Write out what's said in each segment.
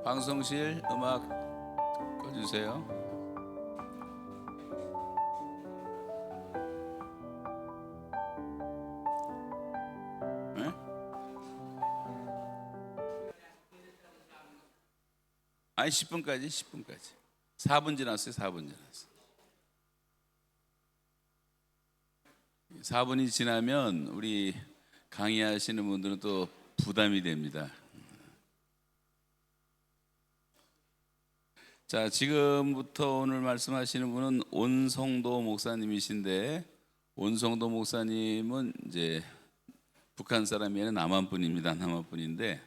방송실 음악 꺼주세요. 네? 아니 10분까지 4분 지났어요. 4분 지났어요. 4분이 지나면 우리 강의하시는 분들은 또 부담이 됩니다. 자, 지금부터 오늘 말씀하시는 분은 온성도 목사님이신데, 온성도 목사님은 이제 북한 사람이 아니라 남한 분입니다. 남한 분인데,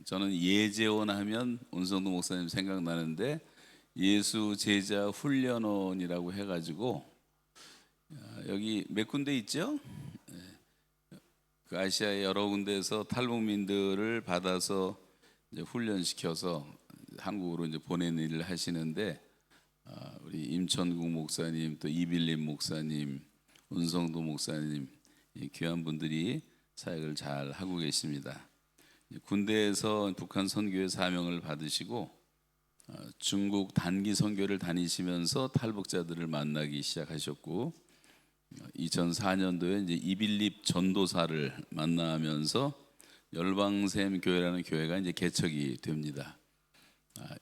저는 예재원 하면 온성도 목사님 생각나는데, 예수 제자 훈련원이라고 해가지고 여기 몇 군데 있죠? 그 아시아의 여러 군데에서 탈북민들을 받아서 이제 훈련시켜서 한국으로 이제 보내는 일을 하시는데, 우리 임천국 목사님, 또 이빌림 목사님, 온성도 목사님, 귀한 분들이 사역을 잘 하고 계십니다. 군대에서 북한 선교의 사명을 받으시고 중국 단기 선교를 다니시면서 탈북자들을 만나기 시작하셨고, 2004년도에 이제 이빌립 전도사를 만나면서 열방샘 교회라는 교회가 이제 개척이 됩니다.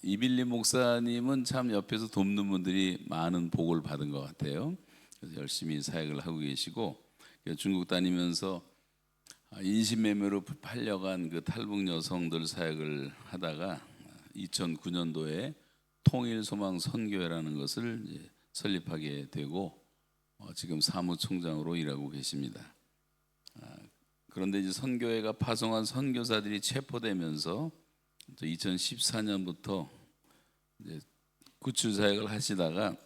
이빌립 목사님은 참 옆에서 돕는 분들이 많은 복을 받은 것 같아요. 그래서 열심히 사역을 하고 계시고, 중국 다니면서 인신매매로 팔려간 그 탈북 여성들 사역을 하다가 2009년도에 통일소망 선교회라는 것을 이제 설립하게 되고 지금 사무총장으로 일하고 계십니다. 그런데 이제 선교회가 파송한 선교사들이 체포되면서 2014년부터 이제 구출 사역을 하시다가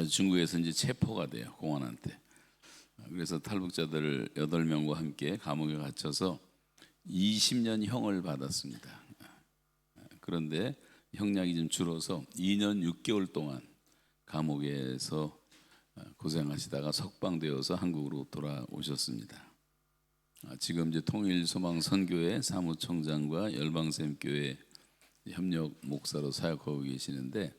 중국에서 이제 체포가 돼요, 공안한테. 그래서 탈북자들 8명과 함께 감옥에 갇혀서 20년 형을 받았습니다. 그런데 형량이 좀 줄어서 2년 6개월 동안 감옥에서 고생하시다가 석방되어서 한국으로 돌아오셨습니다. 지금 이제 통일소망 선교회 사무총장과 열방샘교회 협력 목사로 사역하고 계시는데,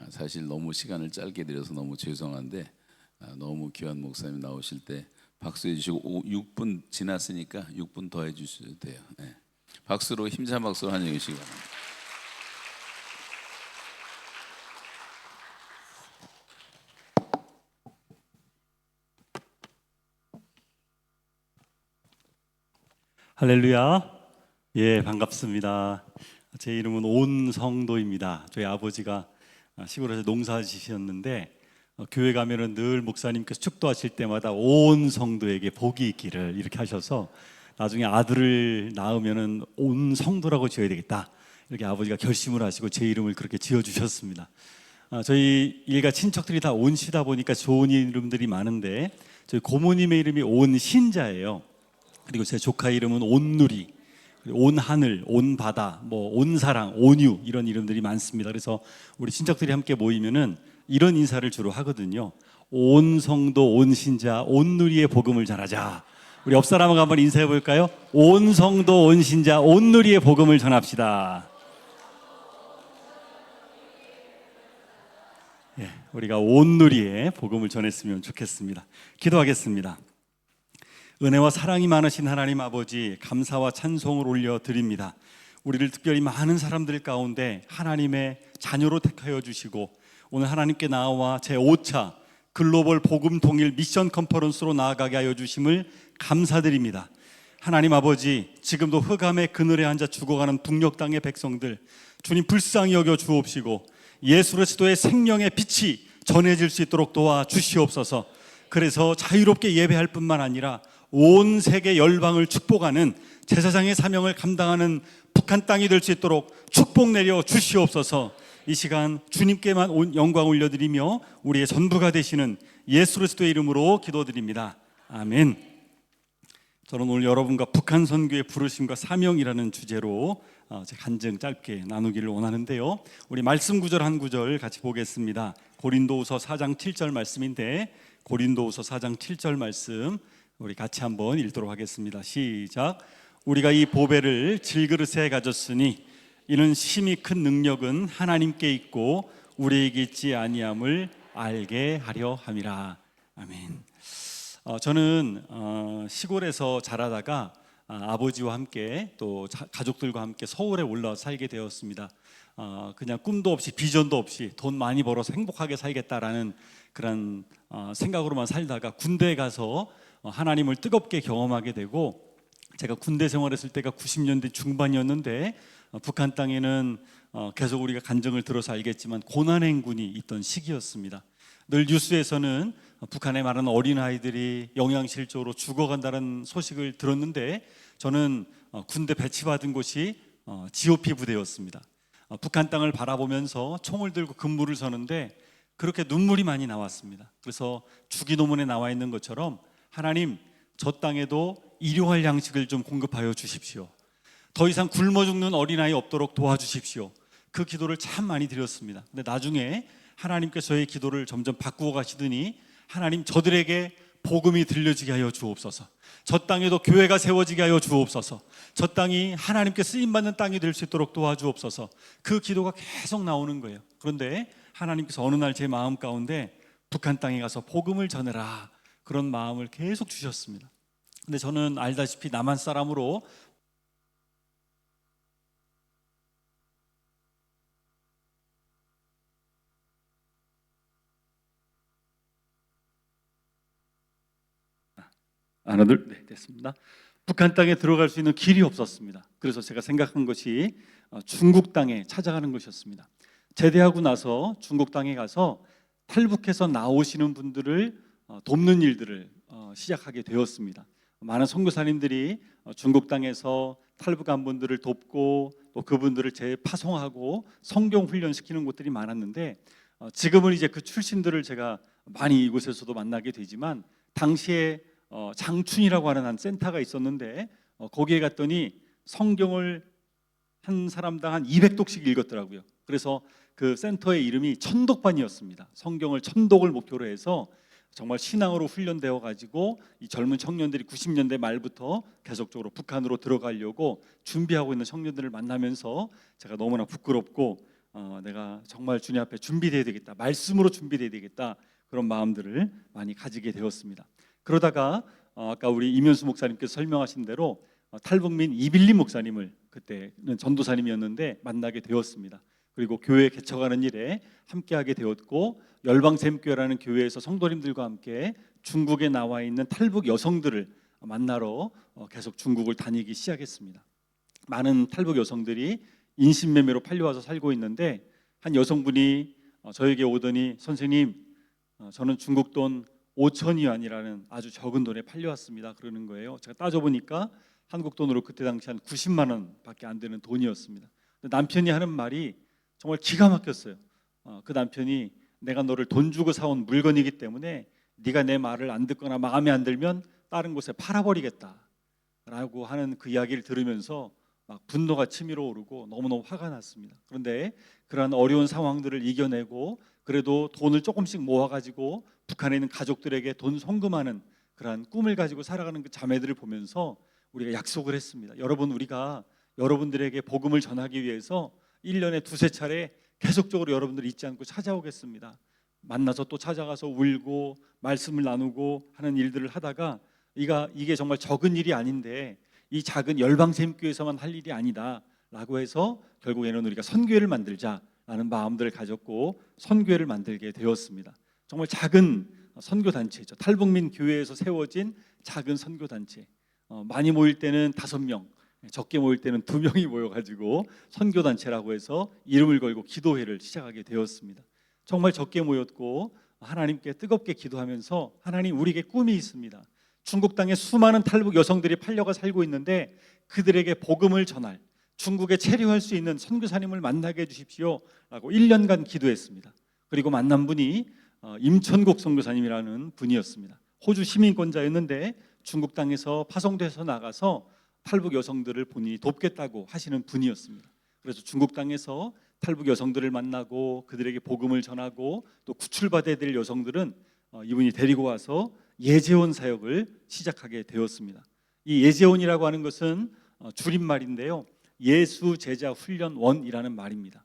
사실 너무 시간을 짧게 드려서 너무 죄송한데 너무 귀한 목사님 나오실 때 박수해 주시고, 6분 지났으니까 6분 더 해주셔도 돼요. 네. 박수로, 힘찬 박수로 환영해 주시기 바랍니다. 할렐루야. 예, 반갑습니다. 제 이름은 온성도입니다. 저희 아버지가 시골에서 농사 지셨는데 교회 가면은 늘 목사님께서 축도하실 때마다 온 성도에게 복이 있기를 이렇게 하셔서 나중에 아들을 낳으면은 온 성도라고 지어야 되겠다, 이렇게 아버지가 결심을 하시고 제 이름을 그렇게 지어 주셨습니다. 저희 일가 친척들이 다 온시다 보니까 좋은 이름들이 많은데, 저희 고모님의 이름이 온신자예요. 그리고 제 조카 이름은 온누리, 온하늘, 온바다, 뭐 온사랑, 온유, 이런 이름들이 많습니다. 그래서 우리 친척들이 함께 모이면은 이런 인사를 주로 하거든요. 온성도, 온신자, 온누리의 복음을 전하자. 우리 옆 사람하고 한번 인사해 볼까요? 온성도, 온신자, 온누리의 복음을 전합시다. 예, 우리가 온누리의 복음을 전했으면 좋겠습니다. 기도하겠습니다. 은혜와 사랑이 많으신 하나님 아버지, 감사와 찬송을 올려드립니다. 우리를 특별히 많은 사람들 가운데 하나님의 자녀로 택하여 주시고, 오늘 하나님께 나와 제5차 글로벌 복음 통일 미션 컨퍼런스로 나아가게 하여 주심을 감사드립니다. 하나님 아버지, 지금도 흑암의 그늘에 앉아 죽어가는 북녘 땅의 백성들, 주님 불쌍히 여겨 주옵시고 예수 그리스도의 생명의 빛이 전해질 수 있도록 도와주시옵소서. 그래서 자유롭게 예배할 뿐만 아니라 온 세계 열방을 축복하는 제사장의 사명을 감당하는 북한 땅이 될 수 있도록 축복 내려 주시옵소서. 이 시간 주님께만 영광 올려드리며 우리의 전부가 되시는 예수 그리스도의 이름으로 기도드립니다. 아멘. 저는 오늘 여러분과 북한 선교의 부르심과 사명이라는 주제로 제 간증 짧게 나누기를 원하는데요, 우리 말씀 구절 한 구절 같이 보겠습니다. 고린도후서 4장 7절 말씀인데, 고린도후서 4장 7절 말씀 우리 같이 한번 읽도록 하겠습니다. 시작. 우리가 이 보배를 질그릇에 가졌으니 이는 심히 큰 능력은 하나님께 있고 우리에게 있지 아니함을 알게 하려 함이라. 아멘. 저는 시골에서 자라다가 아버지와 함께 또 가족들과 함께 서울에 올라와 살게 되었습니다. 그냥 꿈도 없이 비전도 없이 돈 많이 벌어서 행복하게 살겠다라는 그런 생각으로만 살다가 군대에 가서 하나님을 뜨겁게 경험하게 되고, 제가 군대 생활했을 때가 90년대 중반이었는데 북한 땅에는 계속 우리가 간증을 들어서 알겠지만 고난행군이 있던 시기였습니다. 늘 뉴스에서는 북한의 많은 어린아이들이 영양실조로 죽어간다는 소식을 들었는데, 저는 군대 배치받은 곳이 GOP 부대였습니다. 북한 땅을 바라보면서 총을 들고 근무를 서는데 그렇게 눈물이 많이 나왔습니다. 그래서 주기도문에 나와 있는 것처럼 하나님, 저 땅에도 일용할 양식을 좀 공급하여 주십시오. 더 이상 굶어 죽는 어린아이 없도록 도와주십시오. 그 기도를 참 많이 드렸습니다. 근데 나중에 하나님께서 저의 기도를 점점 바꾸어 가시더니, 하나님, 저들에게 복음이 들려지게 하여 주옵소서. 저 땅에도 교회가 세워지게 하여 주옵소서. 저 땅이 하나님께 쓰임받는 땅이 될 수 있도록 도와주옵소서. 그 기도가 계속 나오는 거예요. 그런데 하나님께서 어느 날 제 마음 가운데 북한 땅에 가서 복음을 전해라, 그런 마음을 계속 주셨습니다. 근데 저는 알다시피 남한 사람으로 하나둘 됐습니다. 북한 땅에 들어갈 수 있는 길이 없었습니다. 그래서 제가 생각한 것이 중국 땅에 찾아가는 것이었습니다. 제대하고 나서 중국 땅에 가서 탈북해서 나오시는 분들을 돕는 일들을 시작하게 되었습니다. 많은 선교사님들이 중국 땅에서 탈북한 분들을 돕고 또 그분들을 재파송하고 성경 훈련시키는 곳들이 많았는데, 지금은 이제 그 출신들을 제가 많이 이곳에서도 만나게 되지만, 당시에 장춘이라고 하는 한 센터가 있었는데 거기에 갔더니 성경을 한 사람당 한 200독씩 읽었더라고요. 그래서 그 센터의 이름이 천독반이었습니다. 성경을 천독을 목표로 해서 정말 신앙으로 훈련되어 가지고 이 젊은 청년들이 90년대 말부터 계속적으로 북한으로 들어가려고 준비하고 있는 청년들을 만나면서 제가 너무나 부끄럽고 내가 정말 주님 앞에 준비되어야 되겠다, 말씀으로 준비되어야 되겠다, 그런 마음들을 많이 가지게 되었습니다. 그러다가 아까 우리 이면수 목사님께서 설명하신 대로 탈북민 이빌림 목사님을, 그때는 전도사님이었는데 만나게 되었습니다. 그리고 교회 개척하는 일에 함께하게 되었고, 열방샘교회라는 교회에서 성도님들과 함께 중국에 나와 있는 탈북 여성들을 만나러 계속 중국을 다니기 시작했습니다. 많은 탈북 여성들이 인신매매로 팔려와서 살고 있는데, 한 여성분이 저에게 오더니, 선생님, 저는 중국 돈 5,000위안이라는 아주 적은 돈에 팔려왔습니다, 그러는 거예요. 제가 따져보니까 한국 돈으로 그때 당시 한 90만 원밖에 안 되는 돈이었습니다. 남편이 하는 말이 정말 기가 막혔어요. 그 남편이, 내가 너를 돈 주고 사온 물건이기 때문에 네가 내 말을 안 듣거나 마음에 안 들면 다른 곳에 팔아버리겠다 라고 하는 그 이야기를 들으면서 막 분노가 치밀어 오르고 너무너무 화가 났습니다. 그런데 그러한 어려운 상황들을 이겨내고 그래도 돈을 조금씩 모아가지고 북한에 있는 가족들에게 돈 송금하는 그러한 꿈을 가지고 살아가는 그 자매들을 보면서 우리가 약속을 했습니다. 여러분, 우리가 여러분들에게 복음을 전하기 위해서 1년에 두세 차례 계속적으로 여러분들 잊지 않고 찾아오겠습니다. 만나서 또 찾아가서 울고 말씀을 나누고 하는 일들을 하다가 이게 정말 적은 일이 아닌데, 이 작은 열방샘교회에서만 할 일이 아니다 라고 해서 결국에는 우리가 선교회를 만들자라는 마음들을 가졌고 선교회를 만들게 되었습니다. 정말 작은 선교단체죠. 탈북민 교회에서 세워진 작은 선교단체. 많이 모일 때는 5명, 적게 모일 때는 2명이 모여가지고 선교단체라고 해서 이름을 걸고 기도회를 시작하게 되었습니다. 정말 적게 모였고 하나님께 뜨겁게 기도하면서, 하나님, 우리에게 꿈이 있습니다. 중국 땅에 수많은 탈북 여성들이 팔려가 살고 있는데 그들에게 복음을 전할, 중국에 체류할 수 있는 선교사님을 만나게 해주십시오 라고 1년간 기도했습니다. 그리고 만난 분이 임천국 선교사님이라는 분이었습니다. 호주 시민권자였는데 중국 땅에서 파송돼서 나가서 탈북 여성들을 본인이 돕겠다고 하시는 분이었습니다. 그래서 중국 땅에서 탈북 여성들을 만나고 그들에게 복음을 전하고 또 구출받아야 될 여성들은 이분이 데리고 와서 예재원 사역을 시작하게 되었습니다. 이 예재원이라고 하는 것은 줄임말인데요. 예수 제자 훈련원이라는 말입니다.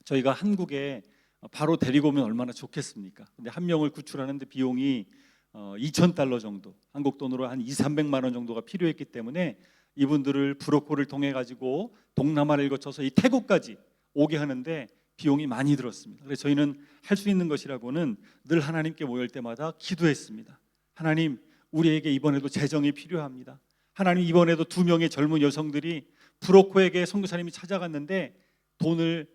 저희가 한국에 바로 데리고 오면 얼마나 좋겠습니까? 근데 한 명을 구출하는데 비용이 2,000달러 정도, 한국 돈으로 한 200~300만 원 정도가 필요했기 때문에 이분들을 브로커를 통해 가지고 동남아를 거쳐서 이 태국까지 오게 하는데 비용이 많이 들었습니다. 그래서 저희는 할 수 있는 것이라고는 늘 하나님께 모일 때마다 기도했습니다. 하나님, 우리에게 이번에도 재정이 필요합니다. 하나님, 이번에도 2명의 젊은 여성들이 브로커에게 선교사님이 찾아갔는데 돈을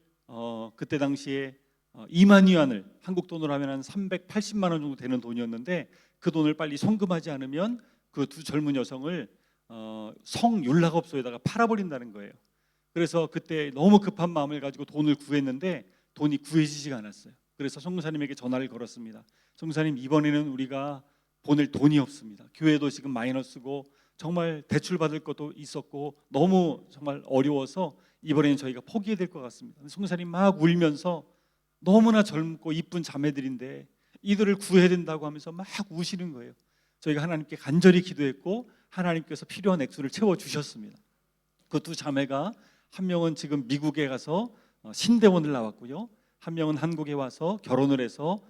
그때 당시에 2만 위안을 한국 돈으로 하면 한 380만 원 정도 되는 돈이었는데 그 돈을 빨리 송금하지 않으면 그 2 젊은 여성을 성윤락업소에다가 팔아버린다는 거예요. 그래서 그때 너무 급한 마음을 가지고 돈을 구했는데 돈이 구해지지가 않았어요. 그래서 선교사님에게 전화를 걸었습니다. 선교사님, 이번에는 우리가 보낼 돈이 없습니다. 교회도 지금 마이너스고 정말 대출 받을 것도 있었고 너무 정말 어려워서 이번에는 저희가 포기해야 될 것 같습니다. 선교사님 막 울면서 너무나 젊고 이쁜 자매들인데 이들을 구해야 된다고 하면서 막 우시는 거예요. 저희가 하나님께 간절히 기도했고 하나님께서 필요한 액수를 채워주셨습니다. 그 2 자매가 한 명은 지금 미국에 가서 신대원을 나왔고요, 한 명은 한국에 와서 결혼을 해서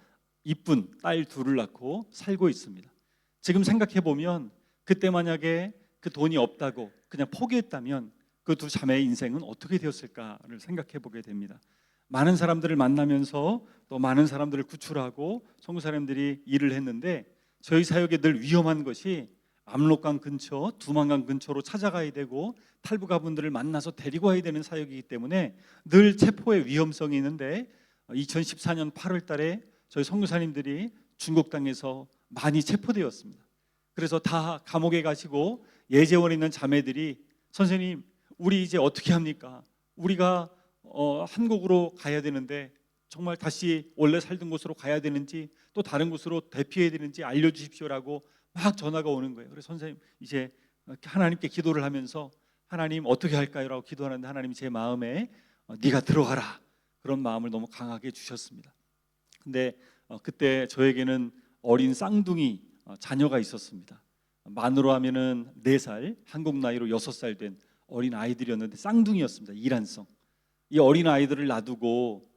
이쁜 딸 2을 낳고 살고 있습니다. 지금 생각해 보면 그때 만약에 그 돈이 없다고 그냥 포기했다면 그 2 자매의 인생은 어떻게 되었을까를 생각해 보게 됩니다. 많은 사람들을 만나면서 또 많은 사람들을 구출하고 선교사님들이 일을 했는데 저희 사역에 늘 위험한 것이 압록강 근처, 두만강 근처로 찾아가야 되고 탈북아분들을 만나서 데리고 와야 되는 사역이기 때문에 늘 체포의 위험성이 있는데 2014년 8월 달에 저희 선교사님들이 중국 땅에서 많이 체포되었습니다. 그래서 다 감옥에 가시고 예재원에 있는 자매들이 선생님, 우리 이제 어떻게 합니까? 우리가 한국으로 가야 되는데 정말 다시 원래 살던 곳으로 가야 되는지 또 다른 곳으로 대피해야 되는지 알려주십시오라고 막 전화가 오는 거예요. 그래서 선생님, 이제 하나님께 기도를 하면서 하나님 어떻게 할까요? 라고 기도하는데 하나님이 제 마음에 네가 들어가라, 그런 마음을 너무 강하게 주셨습니다. 근데 그때 저에게는 어린 쌍둥이 자녀가 있었습니다. 만으로 하면은 4살, 한국 나이로 6살 된 어린 아이들이었는데 쌍둥이였습니다. 이란성. 이 어린 아이들을 놔두고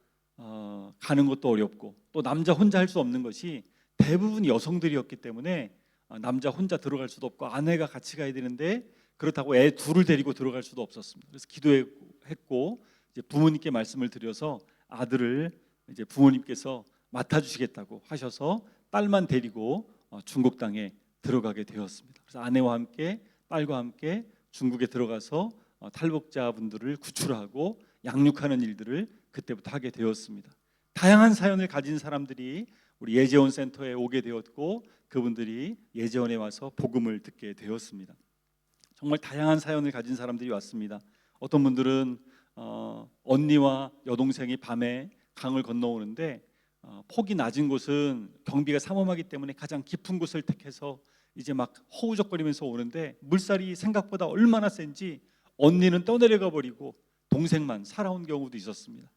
가는 것도 어렵고 또 남자 혼자 할 수 없는 것이 대부분 여성들이었기 때문에 남자 혼자 들어갈 수도 없고 아내가 같이 가야 되는데 그렇다고 애 2을 데리고 들어갈 수도 없었습니다. 그래서 기도했고 이제 부모님께 말씀을 드려서 아들을 이제 부모님께서 맡아주시겠다고 하셔서 딸만 데리고 중국 땅에 들어가게 되었습니다. 그래서 아내와 함께 딸과 함께 중국에 들어가서 탈북자분들을 구출하고 양육하는 일들을 그때부터 하게 되었습니다. 다양한 사연을 가진 사람들이 우리 예재원 센터에 오게 되었고 그분들이 예재원에 와서 복음을 듣게 되었습니다. 정말 다양한 사연을 가진 사람들이 왔습니다. 어떤 분들은 언니와 여동생이 밤에 강을 건너오는데 폭이 낮은 곳은 경비가 삼엄하기 때문에 가장 깊은 곳을 택해서 이제 막 허우적거리면서 오는데 물살이 생각보다 얼마나 센지 언니는 떠내려가 버리고 동생만 살아온 경우도 있었습니다.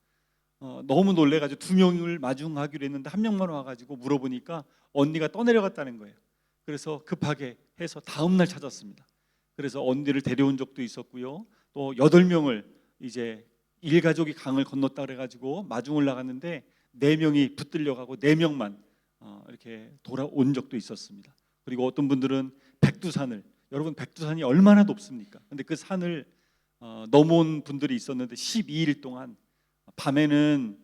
너무 놀래가지고 2명을 마중하기로 했는데 1명만 와가지고 물어보니까 언니가 떠내려갔다는 거예요. 그래서 급하게 해서 다음 날 찾았습니다. 그래서 언니를 데려온 적도 있었고요, 또 8명을 이제 일가족이 강을 건넜다 그래가지고 마중을 나갔는데 4명이 붙들려가고 4명만 이렇게 돌아온 적도 있었습니다. 그리고 어떤 분들은 백두산을, 여러분 백두산이 얼마나 높습니까? 근데 그 산을 넘어온 분들이 있었는데 12일 동안 밤에는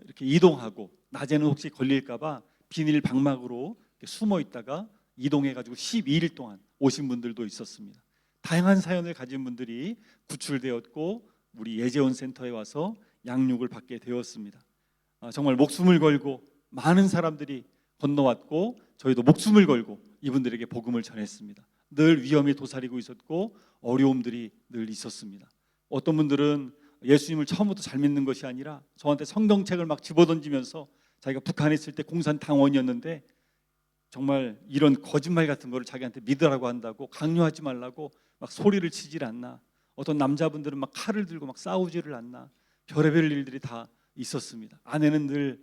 이렇게 이동하고 낮에는 혹시 걸릴까봐 비닐 방막으로 숨어 있다가 이동해가지고 12일 동안 오신 분들도 있었습니다. 다양한 사연을 가진 분들이 구출되었고 우리 예재원 센터에 와서 양육을 받게 되었습니다. 정말 목숨을 걸고 많은 사람들이 건너왔고 저희도 목숨을 걸고 이분들에게 복음을 전했습니다. 늘 위험이 도사리고 있었고 어려움들이 늘 있었습니다. 어떤 분들은 예수님을 처음부터 잘 믿는 것이 아니라 저한테 성경책을 막 집어던지면서 자기가 북한에 있을 때 공산당원이었는데 정말 이런 거짓말 같은 거를 자기한테 믿으라고 한다고 강요하지 말라고 막 소리를 치질 않나. 어떤 남자분들은 막 칼을 들고 막 싸우지를 않나. 별의별 일들이 다 있었습니다. 아내는 늘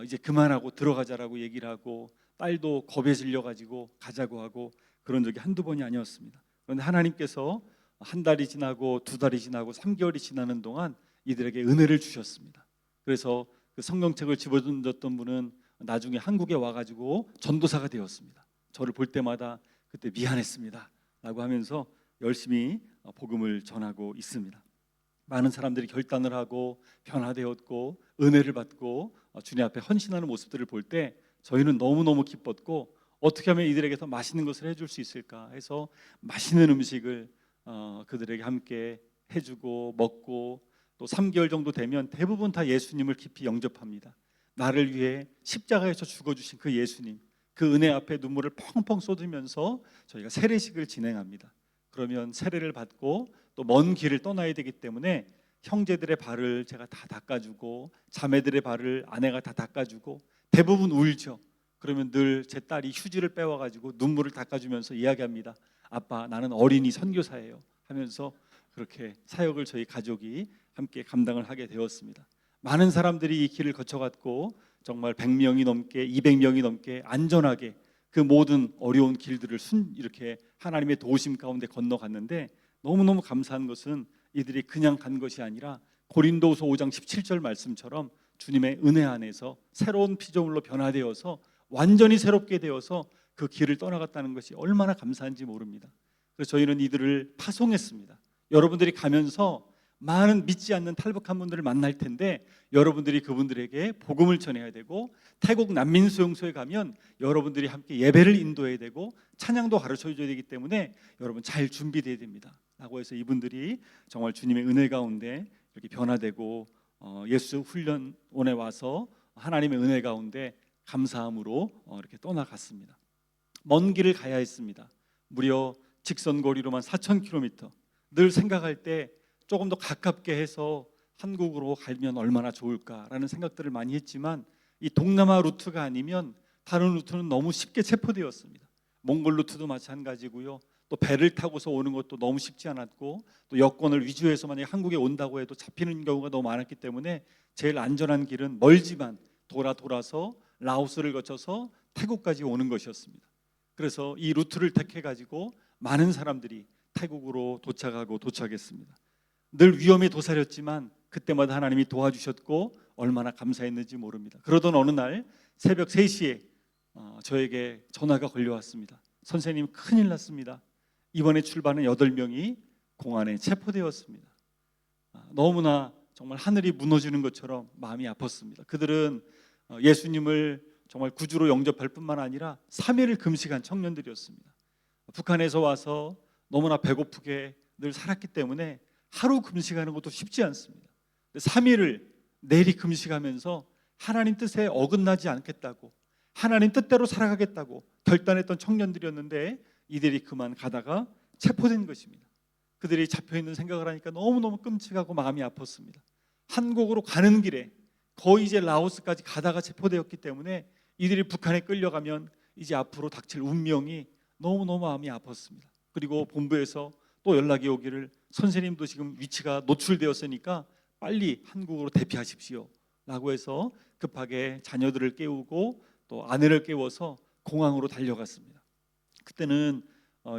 이제 그만하고 들어가자라고 얘기를 하고 딸도 겁에 질려가지고 가자고 하고 그런 적이 한두 번이 아니었습니다. 그런데 하나님께서 한 달이 지나고 두 달이 지나고 3개월이 지나는 동안 이들에게 은혜를 주셨습니다. 그래서 그 성경책을 집어던졌던 분은 나중에 한국에 와가지고 전도사가 되었습니다. 저를 볼 때마다 그때 미안했습니다 라고 하면서 열심히 복음을 전하고 있습니다. 많은 사람들이 결단을 하고 변화되었고 은혜를 받고 주님 앞에 헌신하는 모습들을 볼 때 저희는 너무너무 기뻤고, 어떻게 하면 이들에게 더 맛있는 것을 해줄 수 있을까 해서 맛있는 음식을 그들에게 함께 해주고 먹고, 또 3개월 정도 되면 대부분 다 예수님을 깊이 영접합니다. 나를 위해 십자가에서 죽어주신 그 예수님, 그 은혜 앞에 눈물을 펑펑 쏟으면서 저희가 세례식을 진행합니다. 그러면 세례를 받고 또 먼 길을 떠나야 되기 때문에 형제들의 발을 제가 다 닦아주고 자매들의 발을 아내가 다 닦아주고, 대부분 울죠. 그러면 늘 제 딸이 휴지를 빼와가지고 눈물을 닦아주면서 이야기합니다. 아빠, 나는 어린이 선교사예요 하면서 그렇게 사역을 저희 가족이 함께 감당을 하게 되었습니다. 많은 사람들이 이 길을 거쳐갔고 정말 100명이 넘게 200명이 넘게 안전하게 그 모든 어려운 길들을 이렇게 하나님의 도우심 가운데 건너갔는데, 너무너무 감사한 것은 이들이 그냥 간 것이 아니라 고린도후서 5장 17절 말씀처럼 주님의 은혜 안에서 새로운 피조물로 변화되어서 완전히 새롭게 되어서 그 길을 떠나갔다는 것이 얼마나 감사한지 모릅니다. 그래서 저희는 이들을 파송했습니다. 여러분들이 가면서 많은 믿지 않는 탈북한 분들을 만날 텐데 여러분들이 그분들에게 복음을 전해야 되고, 태국 난민수용소에 가면 여러분들이 함께 예배를 인도해야 되고 찬양도 가르쳐줘야 되기 때문에 여러분 잘 준비돼야 됩니다 라고 해서 이분들이 정말 주님의 은혜 가운데 이렇게 변화되고 예수 훈련원에 와서 하나님의 은혜 가운데 감사함으로 이렇게 떠나갔습니다. 먼 길을 가야 했습니다. 무려 직선 거리로만 4,000km. 늘 생각할 때 조금 더 가깝게 해서 한국으로 가면 얼마나 좋을까라는 생각들을 많이 했지만, 이 동남아 루트가 아니면 다른 루트는 너무 쉽게 체포되었습니다. 몽골 루트도 마찬가지고요. 또 배를 타고서 오는 것도 너무 쉽지 않았고, 또 여권을 위조해서 만약에 한국에 온다고 해도 잡히는 경우가 너무 많았기 때문에 제일 안전한 길은 멀지만 돌아서 라오스를 거쳐서 태국까지 오는 것이었습니다. 그래서 이 루트를 택해 가지고 많은 사람들이 태국으로 도착했습니다. 늘 위험에 도사렸지만 그때마다 하나님이 도와주셨고 얼마나 감사했는지 모릅니다. 그러던 어느 날 새벽 3시에 저에게 전화가 걸려왔습니다. 선생님, 큰일 났습니다. 이번에 출발한 8명이 공안에 체포되었습니다. 너무나 정말 하늘이 무너지는 것처럼 마음이 아팠습니다. 그들은 예수님을 정말 구주로 영접할 뿐만 아니라 3일을 금식한 청년들이었습니다. 북한에서 와서 너무나 배고프게 늘 살았기 때문에 하루 금식하는 것도 쉽지 않습니다. 3일을 내리 금식하면서 하나님 뜻에 어긋나지 않겠다고, 하나님 뜻대로 살아가겠다고 결단했던 청년들이었는데 이들이 그만 가다가 체포된 것입니다. 그들이 잡혀있는 생각을 하니까 너무너무 끔찍하고 마음이 아팠습니다. 한국으로 가는 길에 거의 이제 라오스까지 가다가 체포되었기 때문에 이들이 북한에 끌려가면 이제 앞으로 닥칠 운명이 너무너무 마음이 아팠습니다. 그리고 본부에서 또 연락이 오기를, 선생님도 지금 위치가 노출되었으니까 빨리 한국으로 대피하십시오 라고 해서 급하게 자녀들을 깨우고 또 아내를 깨워서 공항으로 달려갔습니다. 그때는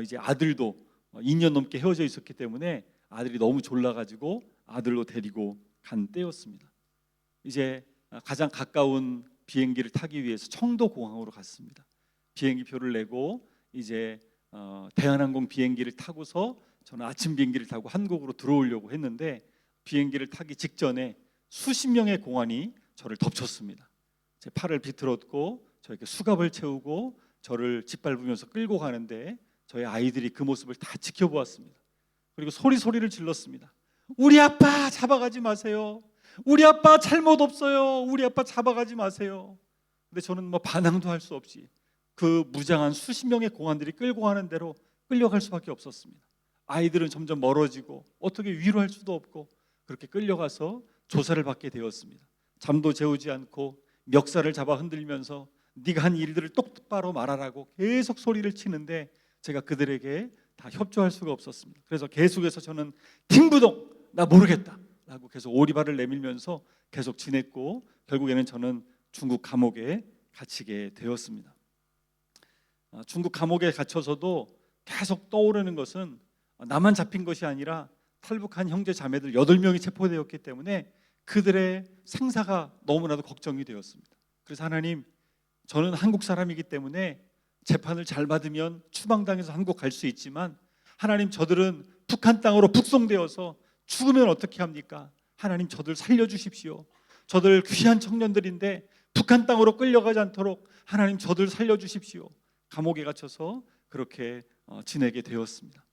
이제 아들도 2년 넘게 헤어져 있었기 때문에 아들이 너무 졸라가지고 아들로 데리고 간 때였습니다. 이제 가장 가까운 비행기를 타기 위해서 청도공항으로 갔습니다. 비행기 표를 내고 이제 대한항공 비행기를 타고서 저는 아침 비행기를 타고 한국으로 들어오려고 했는데, 비행기를 타기 직전에 수십 명의 공안이 저를 덮쳤습니다. 제 팔을 비틀었고 저에게 수갑을 채우고 저를 짓밟으면서 끌고 가는데 저희 아이들이 그 모습을 다 지켜보았습니다. 그리고 소리를 질렀습니다. 우리 아빠 잡아가지 마세요. 우리 아빠 잘못 없어요. 우리 아빠 잡아가지 마세요. 근데 저는 뭐 반항도 할 수 없이 그 무장한 수십 명의 공안들이 끌고 가는 대로 끌려갈 수밖에 없었습니다. 아이들은 점점 멀어지고 어떻게 위로할 수도 없고 그렇게 끌려가서 조사를 받게 되었습니다. 잠도 재우지 않고 멱살을 잡아 흔들면서 네가 한 일들을 똑바로 말하라고 계속 소리를 치는데 제가 그들에게 다 협조할 수가 없었습니다. 그래서 계속해서 저는 팅부동 나 모르겠다 라고 계속 오리발을 내밀면서 계속 지냈고, 결국에는 저는 중국 감옥에 갇히게 되었습니다. 중국 감옥에 갇혀서도 계속 떠오르는 것은 나만 잡힌 것이 아니라 탈북한 형제 자매들 8명이 체포되었기 때문에 그들의 생사가 너무나도 걱정이 되었습니다. 그래서 하나님, 저는 한국 사람이기 때문에 재판을 잘 받으면 추방당해서 한국 갈 수 있지만 하나님, 저들은 북한 땅으로 북송되어서 죽으면 어떻게 합니까? 하나님, 저들 살려주십시오. 저들 귀한 청년들인데 북한 땅으로 끌려가지 않도록 하나님, 저들 살려주십시오. 감옥에 갇혀서 그렇게 지내게 되었습니다.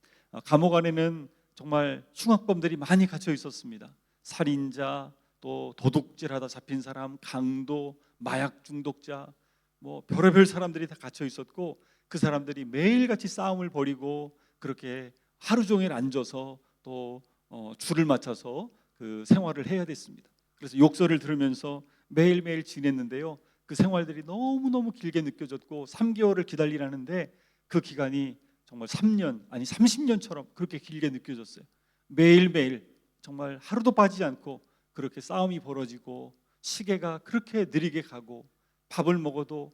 감옥 안에는 정말 흉악범들이 많이 갇혀 있었습니다. 살인자, 또 도둑질하다 잡힌 사람, 강도, 마약 중독자, 뭐 별의별 사람들이 다 갇혀 있었고, 그 사람들이 매일같이 싸움을 벌이고 그렇게 하루 종일 앉아서 또 줄을 맞춰서 그 생활을 해야 됐습니다. 그래서 욕설을 들으면서 매일매일 지냈는데요, 그 생활들이 너무너무 길게 느껴졌고 3개월을 기다리라는데 그 기간이 정말 3년 아니 30년처럼 그렇게 길게 느껴졌어요. 매일매일 정말 하루도 빠지지 않고 그렇게 싸움이 벌어지고 시계가 그렇게 느리게 가고 밥을 먹어도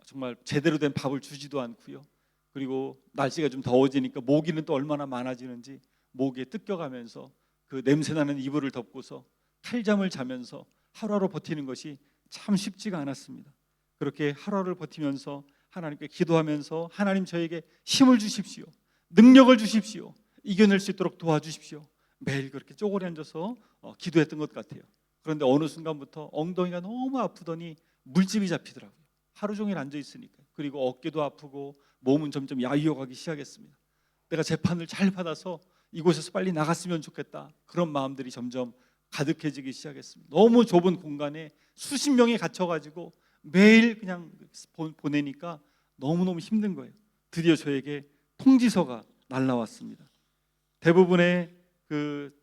정말 제대로 된 밥을 주지도 않고요. 그리고 날씨가 좀 더워지니까 모기는 또 얼마나 많아지는지 모기에 뜯겨가면서 그 냄새나는 이불을 덮고서 탈잠을 자면서 하루하루 버티는 것이 참 쉽지가 않았습니다. 그렇게 하루하루를 버티면서 하나님께 기도하면서 하나님, 저에게 힘을 주십시오. 능력을 주십시오. 이겨낼 수 있도록 도와주십시오. 매일 그렇게 쪼그려 앉아서 기도했던 것 같아요. 그런데 어느 순간부터 엉덩이가 너무 아프더니 물집이 잡히더라고요. 하루 종일 앉아 있으니까. 그리고 어깨도 아프고 몸은 점점 야위어가기 시작했습니다. 내가 재판을 잘 받아서 이곳에서 빨리 나갔으면 좋겠다, 그런 마음들이 점점 가득해지기 시작했습니다. 너무 좁은 공간에 수십 명이 갇혀가지고 매일 그냥 보내니까 너무너무 힘든 거예요. 드디어 저에게 통지서가 날라왔습니다. 대부분의 그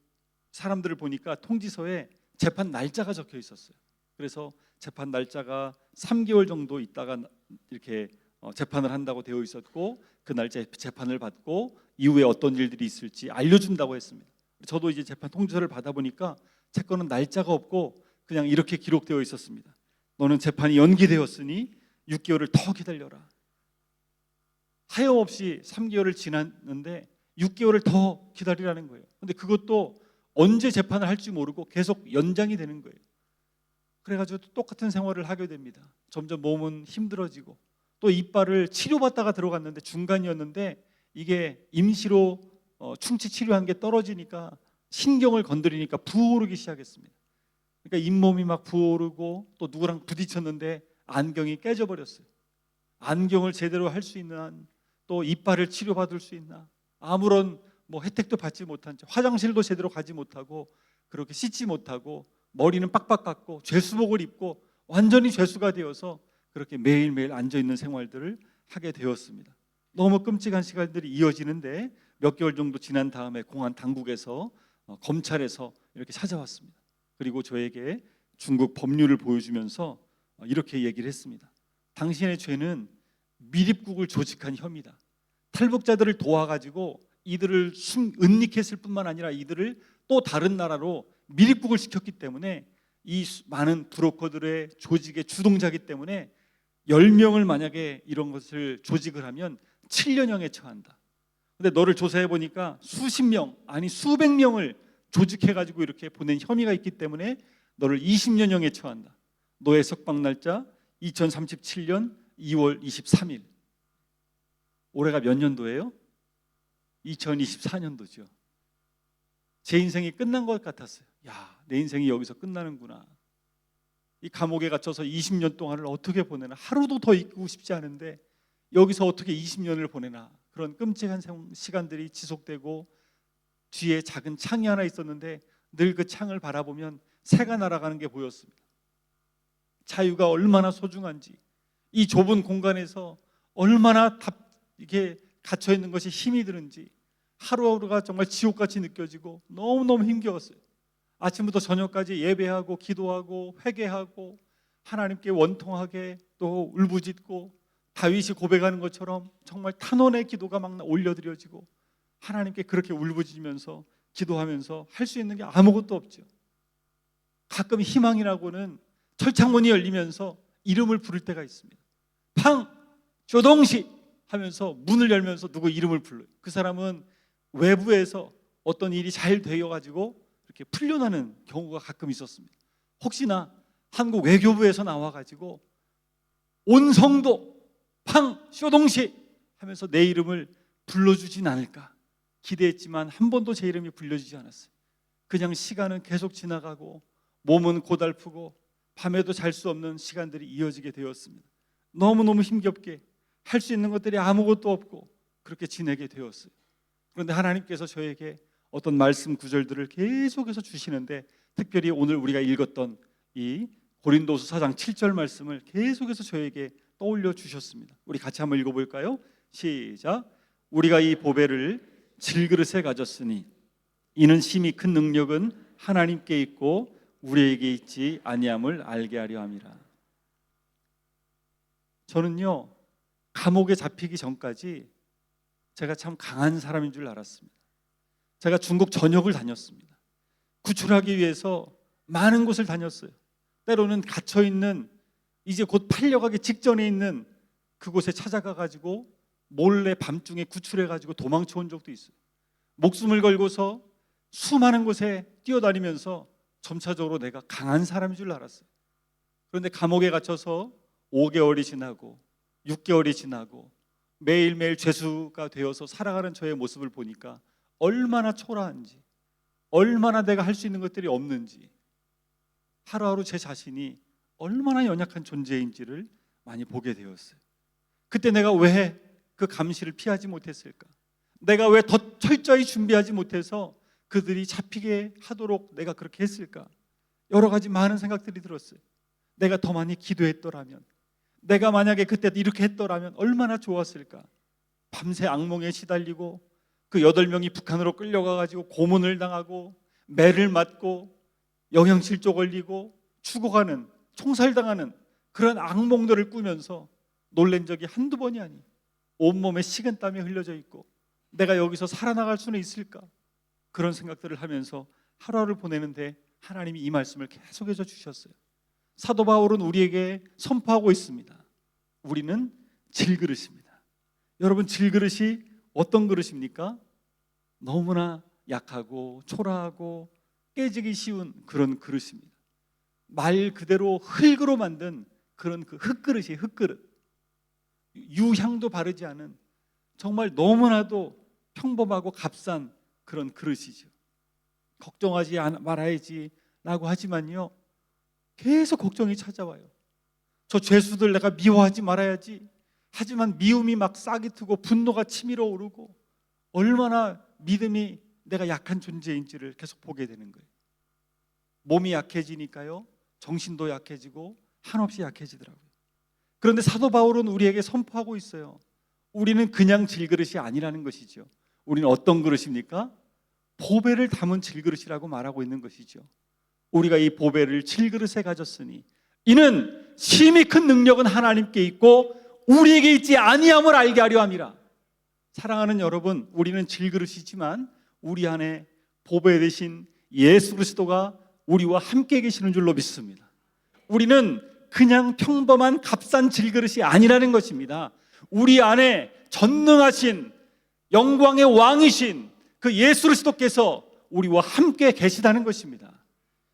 사람들을 보니까 통지서에 재판 날짜가 적혀 있었어요. 그래서 재판 날짜가 3개월 정도 있다가 이렇게 재판을 한다고 되어 있었고, 그 날짜에 재판을 받고 이후에 어떤 일들이 있을지 알려준다고 했습니다. 저도 이제 재판 통지서를 받아보니까 제 거는 날짜가 없고 그냥 이렇게 기록되어 있었습니다. 너는 재판이 연기되었으니 6개월을 더 기다려라. 하염없이 3개월을 지났는데 6개월을 더 기다리라는 거예요. 근데 그것도 언제 재판을 할지 모르고 계속 연장이 되는 거예요. 그래가지고 똑같은 생활을 하게 됩니다. 점점 몸은 힘들어지고, 또 이빨을 치료받다가 들어갔는데 중간이었는데 이게 임시로 충치 치료한 게 떨어지니까 신경을 건드리니까 부어오르기 시작했습니다. 그러니까 잇몸이 막 부어오르고, 또 누구랑 부딪혔는데 안경이 깨져버렸어요. 안경을 제대로 할 수 있는 한, 또 이빨을 치료받을 수 있나, 아무런 뭐 혜택도 받지 못한 채 화장실도 제대로 가지 못하고 그렇게 씻지 못하고 머리는 빡빡 깎고 죄수복을 입고 완전히 죄수가 되어서 그렇게 매일매일 앉아있는 생활들을 하게 되었습니다. 너무 끔찍한 시간들이 이어지는데 몇 개월 정도 지난 다음에 공안 당국에서 검찰에서 이렇게 찾아왔습니다. 그리고 저에게 중국 법률을 보여주면서 이렇게 얘기를 했습니다. 당신의 죄는 미립국을 조직한 혐의다. 탈북자들을 도와가지고 이들을 은닉했을 뿐만 아니라 이들을 또 다른 나라로 미립국을 시켰기 때문에 이 많은 브로커들의 조직의 주동자이기 때문에 10명을 만약에 이런 것을 조직을 하면 7년형에 처한다. 근데 너를 조사해 보니까 수십 명, 아니 수백 명을 조직해가지고 이렇게 보낸 혐의가 있기 때문에 너를 20년형에 처한다. 너의 석방 날짜 2037년 2월 23일. 올해가 몇 년도예요? 2024년도죠. 제 인생이 끝난 것 같았어요. 야, 내 인생이 여기서 끝나는구나. 이 감옥에 갇혀서 20년 동안을 어떻게 보내나. 하루도 더 있고 싶지 않은데 여기서 어떻게 20년을 보내나. 그런 끔찍한 시간들이 지속되고, 뒤에 작은 창이 하나 있었는데 늘 그 창을 바라보면 새가 날아가는 게 보였습니다. 자유가 얼마나 소중한지, 이 좁은 공간에서 얼마나 이렇게 갇혀 있는 것이 힘이 드는지, 하루하루가 정말 지옥같이 느껴지고 너무너무 힘겨웠어요. 아침부터 저녁까지 예배하고 기도하고 회개하고 하나님께 원통하게 또 울부짖고, 다윗이 고백하는 것처럼 정말 탄원의 기도가 막 올려드려지고 하나님께 그렇게 울부짖으면서 기도하면서 할 수 있는 게 아무것도 없죠. 가끔 희망이라고는 철창문이 열리면서 이름을 부를 때가 있습니다. 팡! 조동식! 하면서 문을 열면서 누구 이름을 불러요. 그 사람은 외부에서 어떤 일이 잘 되어가지고 이렇게 풀려나는 경우가 가끔 있었습니다. 혹시나 한국 외교부에서 나와가지고 온 성도 팡 쇼동시 하면서 내 이름을 불러주진 않을까 기대했지만 한 번도 제 이름이 불려지지 않았어요. 그냥 시간은 계속 지나가고 몸은 고달프고 밤에도 잘 수 없는 시간들이 이어지게 되었습니다. 너무너무 힘겹게 할 수 있는 것들이 아무것도 없고 그렇게 지내게 되었어요. 그런데 하나님께서 저에게 어떤 말씀 구절들을 계속해서 주시는데, 특별히 오늘 우리가 읽었던 이 고린도서 4장 7절 말씀을 계속해서 저에게 떠올려 주셨습니다. 우리 같이 한번 읽어볼까요? 시작. 우리가 이 보배를 질그릇에 가졌으니 이는 심히 큰 능력은 하나님께 있고 우리에게 있지 아니함을 알게 하려 함이라. 저는요, 감옥에 잡히기 전까지 제가 참 강한 사람인 줄 알았습니다. 제가 중국 전역을 다녔습니다. 구출하기 위해서 많은 곳을 다녔어요. 때로는 갇혀있는, 이제 곧 팔려가기 직전에 있는 그곳에 찾아가가지고 몰래 밤중에 구출해가지고 도망쳐 온 적도 있어요. 목숨을 걸고서 수많은 곳에 뛰어다니면서 점차적으로 내가 강한 사람인 줄 알았어요. 그런데 감옥에 갇혀서 5개월이 지나고 6개월이 지나고 매일매일 죄수가 되어서 살아가는 저의 모습을 보니까 얼마나 초라한지, 얼마나 내가 할 수 있는 것들이 없는지, 하루하루 제 자신이 얼마나 연약한 존재인지를 많이 보게 되었어요. 그때 내가 왜 그 감시를 피하지 못했을까? 내가 왜 더 철저히 준비하지 못해서 그들이 잡히게 하도록 내가 그렇게 했을까? 여러 가지 많은 생각들이 들었어요. 내가 더 많이 기도했더라면, 내가 만약에 그때 이렇게 했더라면 얼마나 좋았을까? 밤새 악몽에 시달리고 그 8명이 북한으로 끌려가가지고 고문을 당하고 매를 맞고 영양실조 걸리고 죽어가는, 총살당하는 그런 악몽들을 꾸면서 놀란 적이 한두 번이 아니에요. 온몸에 식은땀이 흘려져 있고 내가 여기서 살아나갈 수는 있을까? 그런 생각들을 하면서 하루하루를 보내는데 하나님이 이 말씀을 계속해서 주셨어요. 사도 바울은 우리에게 선포하고 있습니다. 우리는 질그릇입니다. 여러분, 질그릇이 어떤 그릇입니까? 너무나 약하고 초라하고 깨지기 쉬운 그런 그릇입니다. 말 그대로 흙으로 만든 그런 그 흙그릇이에요. 흙그릇. 유향도 바르지 않은 정말 너무나도 평범하고 값싼 그런 그릇이죠. 걱정하지 말아야지 라고 하지만요, 계속 걱정이 찾아와요. 저 죄수들 내가 미워하지 말아야지. 하지만 미움이 막 싹이 트고 분노가 치밀어 오르고 얼마나 믿음이 내가 약한 존재인지를 계속 보게 되는 거예요. 몸이 약해지니까요, 정신도 약해지고 한없이 약해지더라고요. 그런데 사도 바울은 우리에게 선포하고 있어요. 우리는 그냥 질그릇이 아니라는 것이죠. 우리는 어떤 그릇입니까? 보배를 담은 질그릇이라고 말하고 있는 것이죠. 우리가 이 보배를 질그릇에 가졌으니 이는 심히 큰 능력은 하나님께 있고 우리에게 있지 아니함을 알게 하려 함이라. 사랑하는 여러분, 우리는 질그릇이지만 우리 안에 보배 되신 예수 그리스도가 우리와 함께 계시는 줄로 믿습니다. 우리는 그냥 평범한 값싼 질그릇이 아니라는 것입니다. 우리 안에 전능하신 영광의 왕이신 그 예수 그리스도께서 우리와 함께 계시다는 것입니다.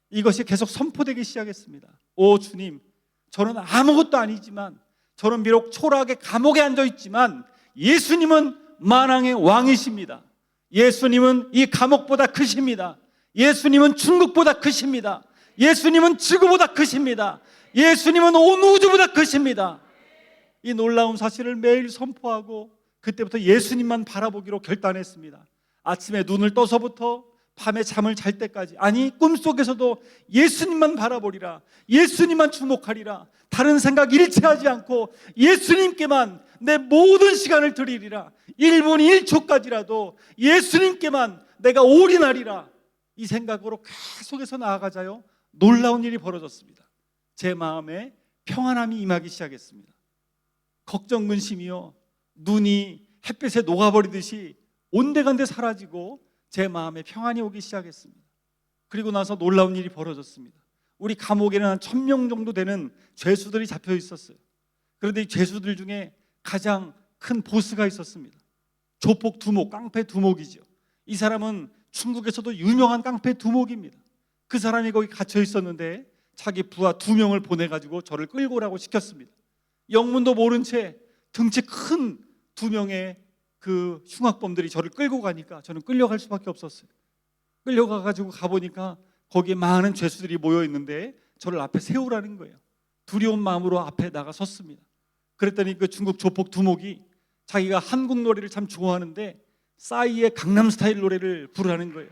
이것이 계속 선포되기 시작했습니다. 오 주님, 저는 아무것도 아니지만, 저는 비록 초라하게 감옥에 앉아 있지만 예수님은 만왕의 왕이십니다. 예수님은 이 감옥보다 크십니다. 예수님은 중국보다 크십니다. 예수님은 지구보다 크십니다. 예수님은 온 우주보다 크십니다. 이 놀라운 사실을 매일 선포하고 그때부터 예수님만 바라보기로 결단했습니다. 아침에 눈을 떠서부터 밤에 잠을 잘 때까지, 아니 꿈속에서도 예수님만 바라보리라, 예수님만 주목하리라, 다른 생각 일치하지 않고 예수님께만 내 모든 시간을 드리리라, 1분 1초까지라도 예수님께만 내가 올인하리라, 이 생각으로 계속해서 나아가자요, 놀라운 일이 벌어졌습니다. 제 마음에 평안함이 임하기 시작했습니다. 걱정 근심이요, 눈이 햇빛에 녹아버리듯이 온데간데 사라지고 제 마음에 평안이 오기 시작했습니다. 그리고 나서 놀라운 일이 벌어졌습니다. 우리 감옥에는 한 1000명 정도 되는 죄수들이 잡혀 있었어요. 그런데 이 죄수들 중에 가장 큰 보스가 있었습니다. 조폭 두목, 깡패 두목이죠. 이 사람은 중국에서도 유명한 깡패 두목입니다. 그 사람이 거기 갇혀 있었는데 자기 부하 2명을 보내가지고 저를 끌고 오라고 시켰습니다. 영문도 모른 채 등치 큰 2명의 그 흉악범들이 저를 끌고 가니까 저는 끌려갈 수밖에 없었어요. 끌려가가지고 가보니까 거기에 많은 죄수들이 모여 있는데 저를 앞에 세우라는 거예요. 두려운 마음으로 앞에 나가 섰습니다. 그랬더니 그 중국 조폭 두목이 자기가 한국 노래를 참 좋아하는데 싸이의 강남스타일 노래를 부르라는 거예요.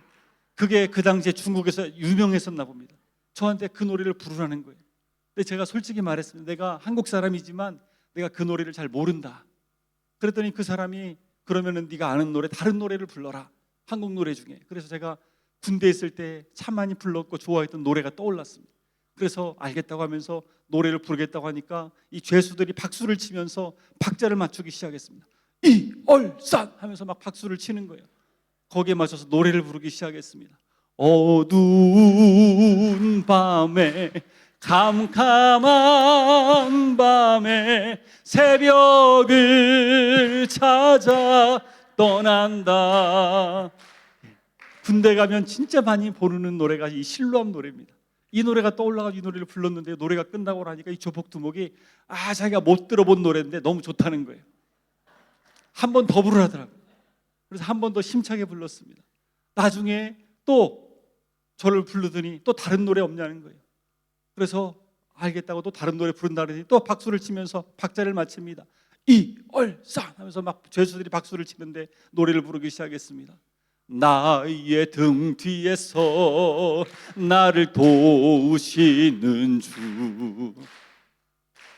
그게 그 당시에 중국에서 유명했었나 봅니다. 저한테 그 노래를 부르라는 거예요. 근데 제가 솔직히 말했습니다. 내가 한국 사람이지만 내가 그 노래를 잘 모른다. 그랬더니 그 사람이 그러면은 네가 아는 노래, 다른 노래를 불러라. 한국 노래 중에. 그래서 제가 군대에 있을 때 참 많이 불렀고 좋아했던 노래가 떠올랐습니다. 그래서 알겠다고 하면서 노래를 부르겠다고 하니까 이 죄수들이 박수를 치면서 박자를 맞추기 시작했습니다. 이얼산 하면서 막 박수를 치는 거예요. 거기에 맞춰서 노래를 부르기 시작했습니다. 어두운 밤에 캄캄한 밤에 새벽을 찾아 떠난다. 군대 가면 진짜 많이 부르는 노래가 이 실로암 노래입니다. 이 노래가 떠올라가지고 이 노래를 불렀는데 노래가 끝나고 나니까 이 조폭 두목이 자기가 못 들어본 노래인데 너무 좋다는 거예요. 한 번 더 부르라더라고요. 그래서 한 번 더 힘차게 불렀습니다. 나중에 또 저를 부르더니 또 다른 노래 없냐는 거예요. 그래서 알겠다고 또 다른 노래 부른다 그러더니 또 박수를 치면서 박자를 맞춥니다. 이얼산 하면서 막 죄수들이 박수를 치는데 노래를 부르기 시작했습니다. 나의 등 뒤에서 나를 도우시는 주.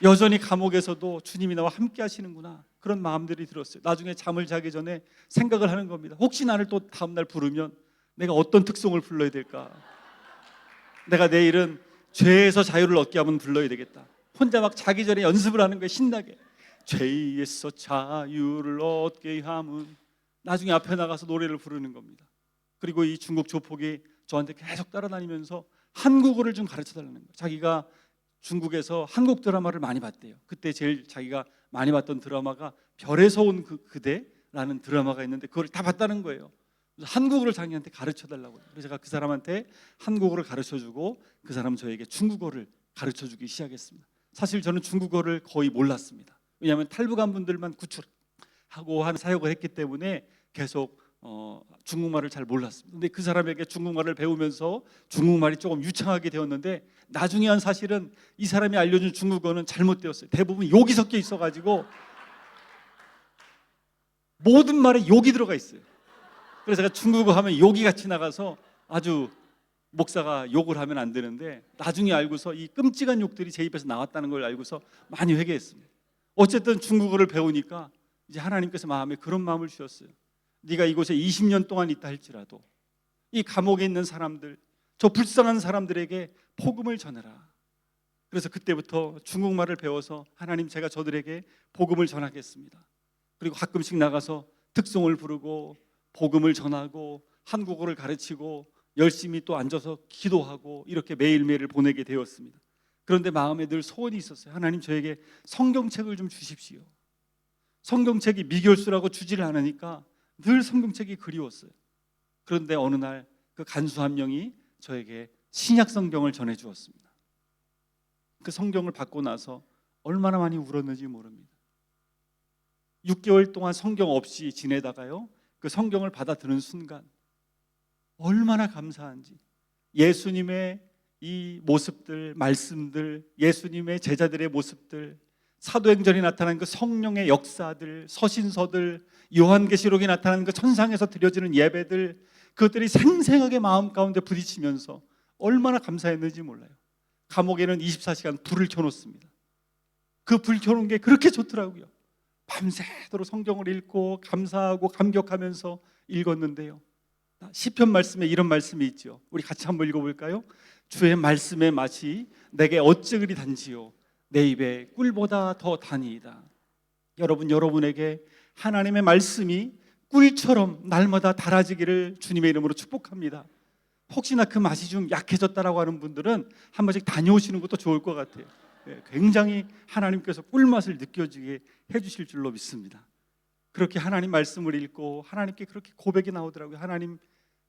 여전히 감옥에서도 주님이 나와 함께 하시는구나, 그런 마음들이 들었어요. 나중에 잠을 자기 전에 생각을 하는 겁니다. 혹시 나를 또 다음날 부르면 내가 어떤 특송을 불러야 될까? 내가 내일은 죄에서 자유를 얻게 하면 불러야 되겠다. 혼자 막 자기 전에 연습을 하는 거예요. 신나게. 죄에서 자유를 얻게 하면. 나중에 앞에 나가서 노래를 부르는 겁니다. 그리고 이 중국 조폭이 저한테 계속 따라다니면서 한국어를 좀 가르쳐달라는 거예요. 자기가 중국에서 한국 드라마를 많이 봤대요. 그때 제일 자기가 많이 봤던 드라마가 별에서 온 그대라는 드라마가 있는데 그걸 다 봤다는 거예요. 그래서 한국어를 자기한테 가르쳐달라고요. 그래서 제가 그 사람한테 한국어를 가르쳐주고 그 사람은 저에게 중국어를 가르쳐주기 시작했습니다. 사실 저는 중국어를 거의 몰랐습니다. 왜냐하면 탈북한 분들만 구출하고 한 사역을 했기 때문에 계속 중국말을 잘 몰랐습니다. 근데 그 사람에게 중국말을 배우면서 중국말이 조금 유창하게 되었는데 나중에는 사실은 이 사람이 알려준 중국어는 잘못되었어요. 대부분 욕이 섞여 있어가지고 모든 말에 욕이 들어가 있어요. 그래서 제가 중국어 하면 욕이 같이 나가서 아주 목사가 욕을 하면 안 되는데 나중에 알고서 이 끔찍한 욕들이 제 입에서 나왔다는 걸 알고서 많이 회개했습니다. 어쨌든 중국어를 배우니까 이제 하나님께서 마음에 그런 마음을 주셨어요. 네가 이곳에 20년 동안 있다 할지라도 이 감옥에 있는 사람들, 저 불쌍한 사람들에게 복음을 전해라. 그래서 그때부터 중국말을 배워서 하나님, 제가 저들에게 복음을 전하겠습니다. 그리고 가끔씩 나가서 특송을 부르고 복음을 전하고 한국어를 가르치고 열심히 또 앉아서 기도하고 이렇게 매일매일을 보내게 되었습니다. 그런데 마음에 늘 소원이 있었어요. 하나님, 저에게 성경책을 좀 주십시오. 성경책이 미결수라고 주지를 않으니까 늘 성경책이 그리웠어요. 그런데 어느 날 그 간수 한 명이 저에게 신약 성경을 전해 주었습니다. 그 성경을 받고 나서 얼마나 많이 울었는지 모릅니다. 6개월 동안 성경 없이 지내다가요, 그 성경을 받아드는 순간 얼마나 감사한지, 예수님의 이 모습들, 말씀들, 예수님의 제자들의 모습들, 사도행전에 나타난 그 성령의 역사들, 서신서들, 요한계시록에 나타난 그 천상에서 드려지는 예배들, 그것들이 생생하게 마음 가운데 부딪히면서 얼마나 감사했는지 몰라요. 감옥에는 24시간 불을 켜놓습니다. 그 불 켜놓은 게 그렇게 좋더라고요. 밤새도록 성경을 읽고 감사하고 감격하면서 읽었는데요, 시편 말씀에 이런 말씀이 있죠. 우리 같이 한번 읽어볼까요? 주의 말씀의 맛이 내게 어찌 그리 단지요, 내 입에 꿀보다 더 다니이다. 여러분에게 하나님의 말씀이 꿀처럼 날마다 달아지기를 주님의 이름으로 축복합니다. 혹시나 그 맛이 좀 약해졌다라고 하는 분들은 한 번씩 다녀오시는 것도 좋을 것 같아요. 굉장히 하나님께서 꿀맛을 느껴지게 해주실 줄로 믿습니다. 그렇게 하나님 말씀을 읽고 하나님께 그렇게 고백이 나오더라고요. 하나님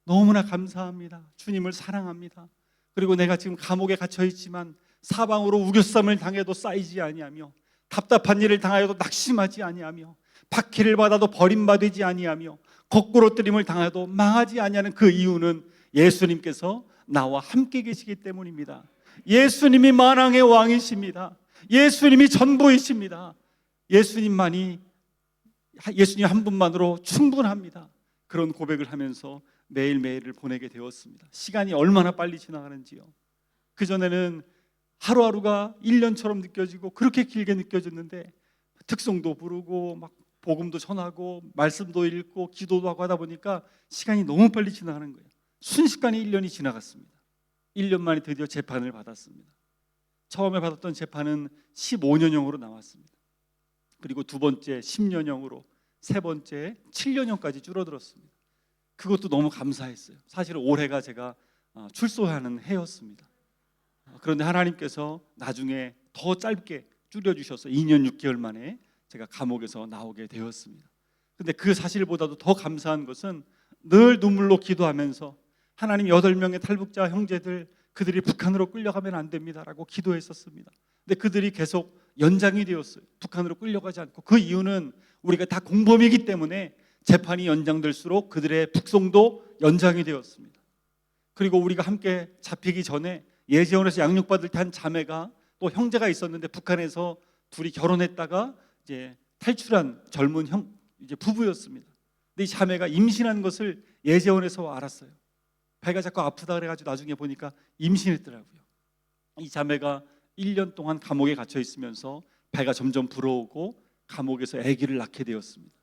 너무나 감사합니다. 주님을 사랑합니다. 그리고 내가 지금 감옥에 갇혀 있지만 사방으로 우겨쌈을 당해도 쌓이지 아니하며 답답한 일을 당하여도 낙심하지 아니하며 박해를 받아도 버림받지 아니하며 거꾸로 뜨림을 당해도 망하지 아니하는 그 이유는 예수님께서 나와 함께 계시기 때문입니다. 예수님이 만왕의 왕이십니다. 예수님이 전부이십니다. 예수님 한 분만으로 충분합니다. 그런 고백을 하면서 매일매일을 보내게 되었습니다. 시간이 얼마나 빨리 지나가는지요. 그전에는 하루하루가 1년처럼 느껴지고 그렇게 길게 느껴졌는데 특송도 부르고 막 복음도 전하고 말씀도 읽고 기도도 하고 하다 보니까 시간이 너무 빨리 지나가는 거예요. 순식간에 1년이 지나갔습니다. 1년 만에 드디어 재판을 받았습니다. 처음에 받았던 재판은 15년형으로 나왔습니다. 그리고 두 번째 10년형으로, 세 번째 7년형까지 줄어들었습니다. 그것도 너무 감사했어요. 사실은 올해가 제가 출소하는 해였습니다. 그런데 하나님께서 나중에 더 짧게 줄여주셔서 2년 6개월 만에 제가 감옥에서 나오게 되었습니다. 근데 그 사실보다도 더 감사한 것은 늘 눈물로 기도하면서 하나님 8명의 탈북자 형제들, 그들이 북한으로 끌려가면 안 됩니다라고 기도했었습니다. 근데 그들이 계속 연장이 되었어요. 북한으로 끌려가지 않고. 그 이유는 우리가 다 공범이기 때문에 재판이 연장될수록 그들의 북송도 연장이 되었습니다. 그리고 우리가 함께 잡히기 전에 예재원에서 양육받을 때 한 자매가 또 형제가 있었는데 북한에서 둘이 결혼했다가 이제 탈출한 젊은 이제 부부였습니다. 근데 이 자매가 임신한 것을 예재원에서 알았어요. 배가 자꾸 아프다 그래가지고 나중에 보니까 임신했더라고요. 이 자매가 1년 동안 감옥에 갇혀 있으면서 배가 점점 불어오고 감옥에서 아기를 낳게 되었습니다.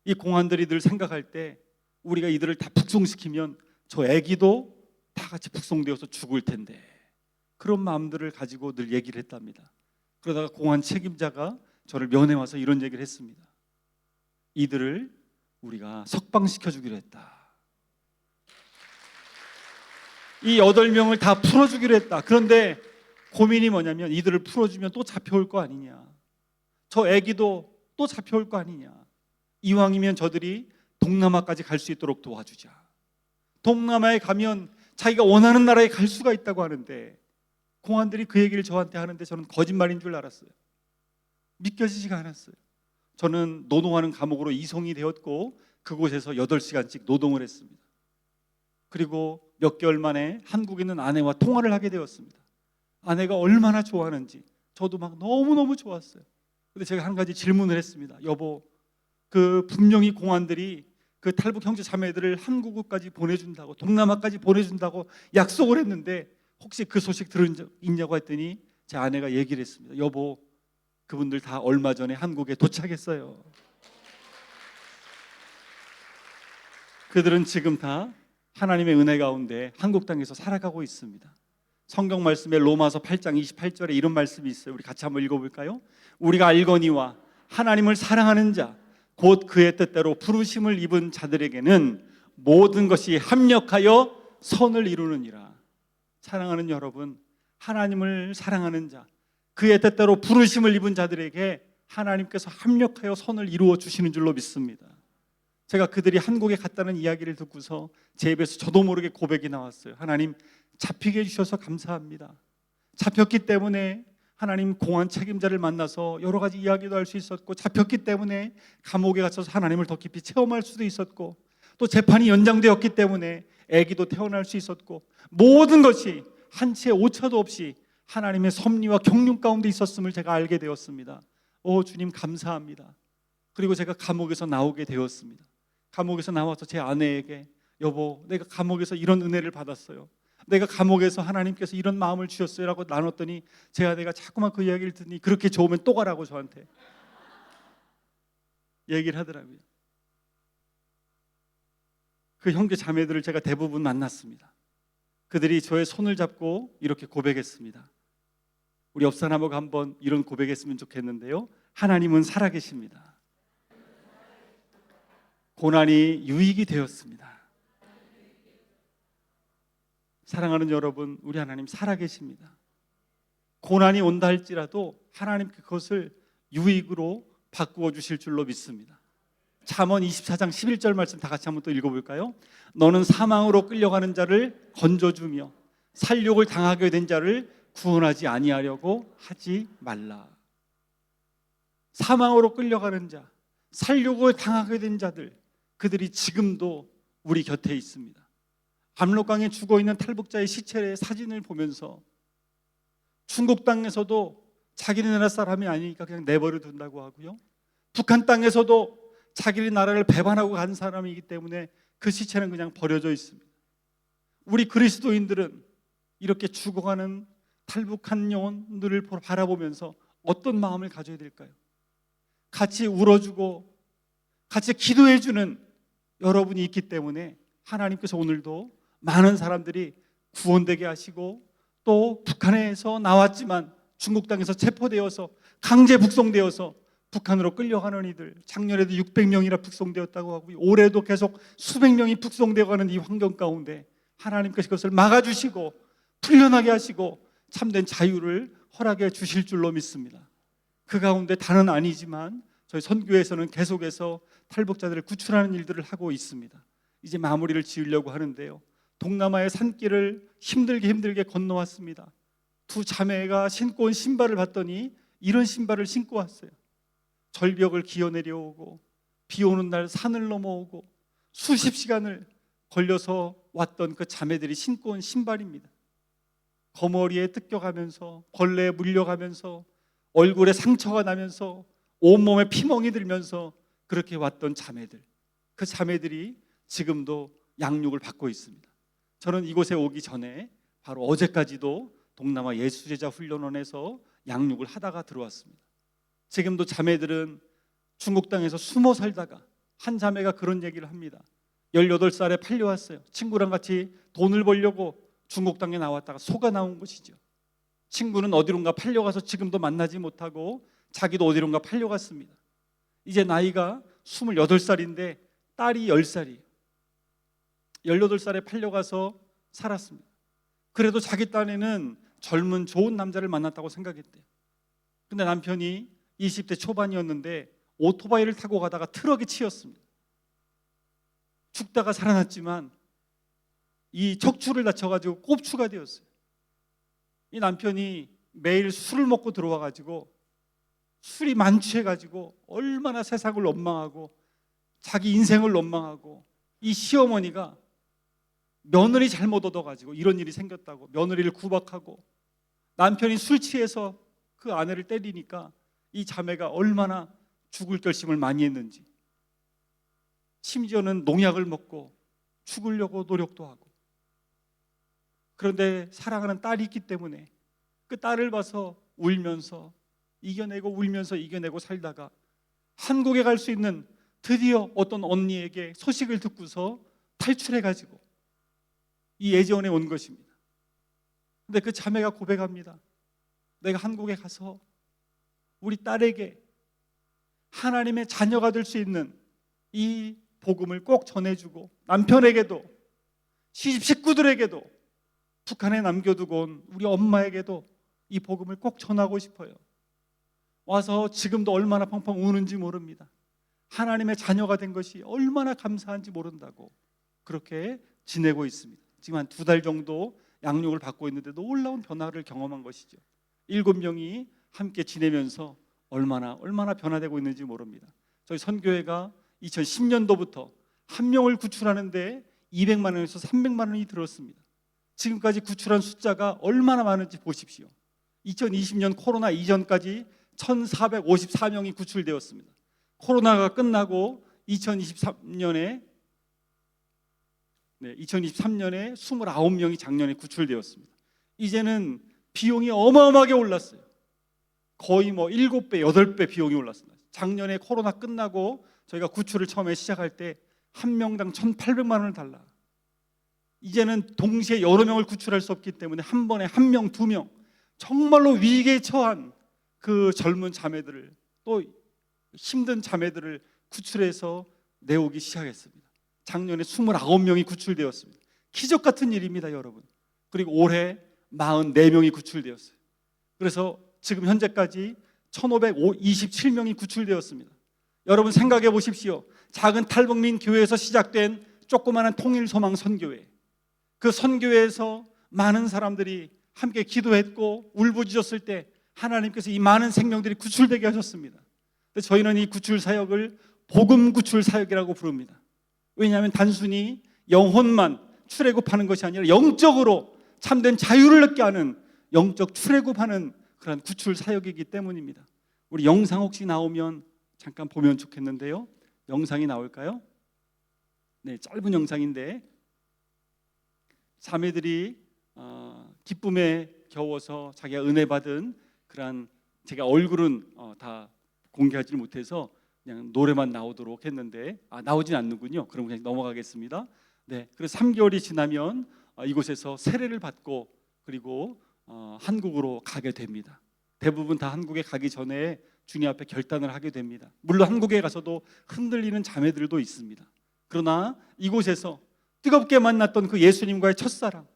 이 공안들이 늘 생각할 때 우리가 이들을 다 북송시키면 저 아기도 다 같이 북송되어서 죽을 텐데, 그런 마음들을 가지고 늘 얘기를 했답니다. 그러다가 공안 책임자가 저를 면회 와서 이런 얘기를 했습니다. 이들을 우리가 석방시켜 주기로 했다. 이 8명을 다 풀어주기로 했다. 그런데 고민이 뭐냐면 이들을 풀어주면 또 잡혀올 거 아니냐, 저 아기도 또 잡혀올 거 아니냐, 이왕이면 저들이 동남아까지 갈 수 있도록 도와주자. 동남아에 가면 자기가 원하는 나라에 갈 수가 있다고 하는데, 공안들이 그 얘기를 저한테 하는데 저는 거짓말인 줄 알았어요. 믿겨지지가 않았어요. 저는 노동하는 감옥으로 이송이 되었고 그곳에서 8시간씩 노동을 했습니다. 그리고 몇 개월 만에 한국에 있는 아내와 통화를 하게 되었습니다. 아내가 얼마나 좋아하는지 저도 막 너무너무 좋았어요. 근데 제가 한 가지 질문을 했습니다. 여보, 그 분명히 공안들이 그 탈북 형제 자매들을 한국까지 보내준다고, 동남아까지 보내준다고 약속을 했는데 혹시 그 소식 들은 적 있냐고 했더니 제 아내가 얘기를 했습니다. 여보, 그분들 다 얼마 전에 한국에 도착했어요. 그들은 지금 다 하나님의 은혜 가운데 한국 땅에서 살아가고 있습니다. 성경 말씀에 로마서 8장 28절에 이런 말씀이 있어요. 우리 같이 한번 읽어볼까요? 우리가 알거니와 하나님을 사랑하는 자, 곧 그의 뜻대로 부르심을 입은 자들에게는 모든 것이 합력하여 선을 이루느니라. 사랑하는 여러분, 하나님을 사랑하는 자, 그의 뜻대로 부르심을 입은 자들에게 하나님께서 합력하여 선을 이루어 주시는 줄로 믿습니다. 제가 그들이 한국에 갔다는 이야기를 듣고서 제 입에서 저도 모르게 고백이 나왔어요. 하나님, 잡히게 해주셔서 감사합니다. 잡혔기 때문에 하나님 공안 책임자를 만나서 여러 가지 이야기도 할 수 있었고, 잡혔기 때문에 감옥에 갇혀서 하나님을 더 깊이 체험할 수도 있었고, 또 재판이 연장되었기 때문에 아기도 태어날 수 있었고, 모든 것이 한 채 오차도 없이 하나님의 섭리와 경륜 가운데 있었음을 제가 알게 되었습니다. 오 주님 감사합니다. 그리고 제가 감옥에서 나오게 되었습니다. 감옥에서 나와서 제 아내에게 여보, 내가 감옥에서 이런 은혜를 받았어요. 내가 감옥에서 하나님께서 이런 마음을 주셨어요 라고 나눴더니 제 아내가 자꾸만 그 이야기를 듣니 그렇게 좋으면 또 가라고 저한테 얘기를 하더라고요. 그 형제 자매들을 제가 대부분 만났습니다. 그들이 저의 손을 잡고 이렇게 고백했습니다. 우리 옆 사람하고 한번 이런 고백했으면 좋겠는데요. 하나님은 살아계십니다. 고난이 유익이 되었습니다. 사랑하는 여러분, 우리 하나님 살아계십니다. 고난이 온다 할지라도 하나님 그것을 유익으로 바꾸어 주실 줄로 믿습니다. 잠언 24장 11절 말씀 다 같이 한번 또 읽어볼까요? 너는 사망으로 끌려가는 자를 건져주며 살육을 당하게 된 자를 구원하지 아니하려고 하지 말라. 사망으로 끌려가는 자, 살육을 당하게 된 자들, 그들이 지금도 우리 곁에 있습니다. 압록강에 죽어있는 탈북자의 시체의 사진을 보면서 중국 땅에서도 자기네 나라 사람이 아니니까 그냥 내버려 둔다고 하고요, 북한 땅에서도 자기네 나라를 배반하고 간 사람이기 때문에 그 시체는 그냥 버려져 있습니다. 우리 그리스도인들은 이렇게 죽어가는 탈북한 영혼들을 바라보면서 어떤 마음을 가져야 될까요? 같이 울어주고 같이 기도해주는 여러분이 있기 때문에 하나님께서 오늘도 많은 사람들이 구원되게 하시고, 또 북한에서 나왔지만 중국 땅에서 체포되어서 강제 북송되어서 북한으로 끌려가는 이들, 작년에도 600명이나 북송되었다고 하고 올해도 계속 수백 명이 북송되어 가는 이 환경 가운데 하나님께서 그것을 막아주시고 풀려나게 하시고 참된 자유를 허락해 주실 줄로 믿습니다. 그 가운데 다는 아니지만 저희 선교에서는 계속해서 탈북자들을 구출하는 일들을 하고 있습니다. 이제 마무리를 지으려고 하는데요, 동남아의 산길을 힘들게 건너왔습니다. 두 자매가 신고 온 신발을 봤더니 이런 신발을 신고 왔어요. 절벽을 기어 내려오고 비 오는 날 산을 넘어오고 수십 시간을 걸려서 왔던 그 자매들이 신고 온 신발입니다. 거머리에 뜯겨가면서 벌레에 물려가면서 얼굴에 상처가 나면서 온몸에 피멍이 들면서 그렇게 왔던 자매들, 그 자매들이 지금도 양육을 받고 있습니다. 저는 이곳에 오기 전에 바로 어제까지도 동남아 예수제자 훈련원에서 양육을 하다가 들어왔습니다. 지금도 자매들은 중국 땅에서 숨어 살다가, 한 자매가 그런 얘기를 합니다. 18살에 팔려왔어요. 친구랑 같이 돈을 벌려고 중국 땅에 나왔다가 속아 나온 것이죠. 친구는 어디론가 팔려가서 지금도 만나지 못하고 자기도 어디론가 팔려갔습니다. 이제 나이가 28살인데 딸이 10살이에요 18살에 팔려가서 살았습니다. 그래도 자기 딴에는 젊은 좋은 남자를 만났다고 생각했대요. 근데 남편이 20대 초반이었는데 오토바이를 타고 가다가 트럭에 치였습니다. 죽다가 살아났지만 이 척추를 다쳐가지고 꼽추가 되었어요. 이 남편이 매일 술을 먹고 들어와가지고 술이 만취해가지고 얼마나 세상을 원망하고 자기 인생을 원망하고, 이 시어머니가 며느리 잘못 얻어가지고 이런 일이 생겼다고 며느리를 구박하고, 남편이 술 취해서 그 아내를 때리니까 이 자매가 얼마나 죽을 결심을 많이 했는지, 심지어는 농약을 먹고 죽으려고 노력도 하고. 그런데 사랑하는 딸이 있기 때문에 그 딸을 봐서 울면서 이겨내고 울면서 이겨내고 살다가 한국에 갈 수 있는 드디어 어떤 언니에게 소식을 듣고서 탈출해가지고 이 예지원에 온 것입니다. 근데 그 자매가 고백합니다. 내가 한국에 가서 우리 딸에게 하나님의 자녀가 될 수 있는 이 복음을 꼭 전해주고, 남편에게도 시집 식구들에게도 북한에 남겨두고 온 우리 엄마에게도 이 복음을 꼭 전하고 싶어요. 와서 지금도 얼마나 펑펑 우는지 모릅니다. 하나님의 자녀가 된 것이 얼마나 감사한지 모른다고 그렇게 지내고 있습니다. 지금 한 2달 정도 양육을 받고 있는데 놀라운 변화를 경험한 것이죠. 7명이 함께 지내면서 얼마나 변화되고 있는지 모릅니다. 저희 선교회가 2010년도부터 한 명을 구출하는데 200만 원에서 300만 원이 들었습니다. 지금까지 구출한 숫자가 얼마나 많은지 보십시오. 2020년 코로나 이전까지 1454명이 구출되었습니다. 코로나가 끝나고 2023년에 29명이 작년에 구출되었습니다. 이제는 비용이 어마어마하게 올랐어요. 거의 7배, 8배 비용이 올랐습니다. 작년에 코로나 끝나고 저희가 구출을 처음에 시작할 때 한 명당 1,800만 원을 달라. 이제는 동시에 여러 명을 구출할 수 없기 때문에 한 번에 1명, 2명, 정말로 위기에 처한 그 젊은 자매들을, 또 힘든 자매들을 구출해서 내오기 시작했습니다. 작년에 29명이 구출되었습니다. 기적 같은 일입니다, 여러분. 그리고 올해 44명이 구출되었어요. 그래서 지금 현재까지 1527명이 구출되었습니다. 여러분 생각해 보십시오. 작은 탈북민 교회에서 시작된 조그마한 통일소망 선교회, 그 선교회에서 많은 사람들이 함께 기도했고 울부짖었을 때 하나님께서 이 많은 생명들이 구출되게 하셨습니다. 저희는 이 구출 사역을 복음 구출 사역이라고 부릅니다. 왜냐하면 단순히 영혼만 출애굽하는 것이 아니라 영적으로 참된 자유를 얻게 하는 영적 출애굽하는 그런 구출 사역이기 때문입니다. 우리 영상 혹시 나오면 잠깐 보면 좋겠는데요. 영상이 나올까요? 네, 짧은 영상인데 자매들이 기쁨에 겨워서 자기가 은혜 받은 그런, 제가 얼굴은 다 공개하지 못해서 그냥 노래만 나오도록 했는데 나오진 않는군요. 그럼 그냥 넘어가겠습니다. 네, 그래서 3개월이 지나면 이곳에서 세례를 받고 그리고 한국으로 가게 됩니다. 대부분 다 한국에 가기 전에 주님 앞에 결단을 하게 됩니다. 물론 한국에 가서도 흔들리는 자매들도 있습니다. 그러나 이곳에서 뜨겁게 만났던 그 예수님과의 첫사랑,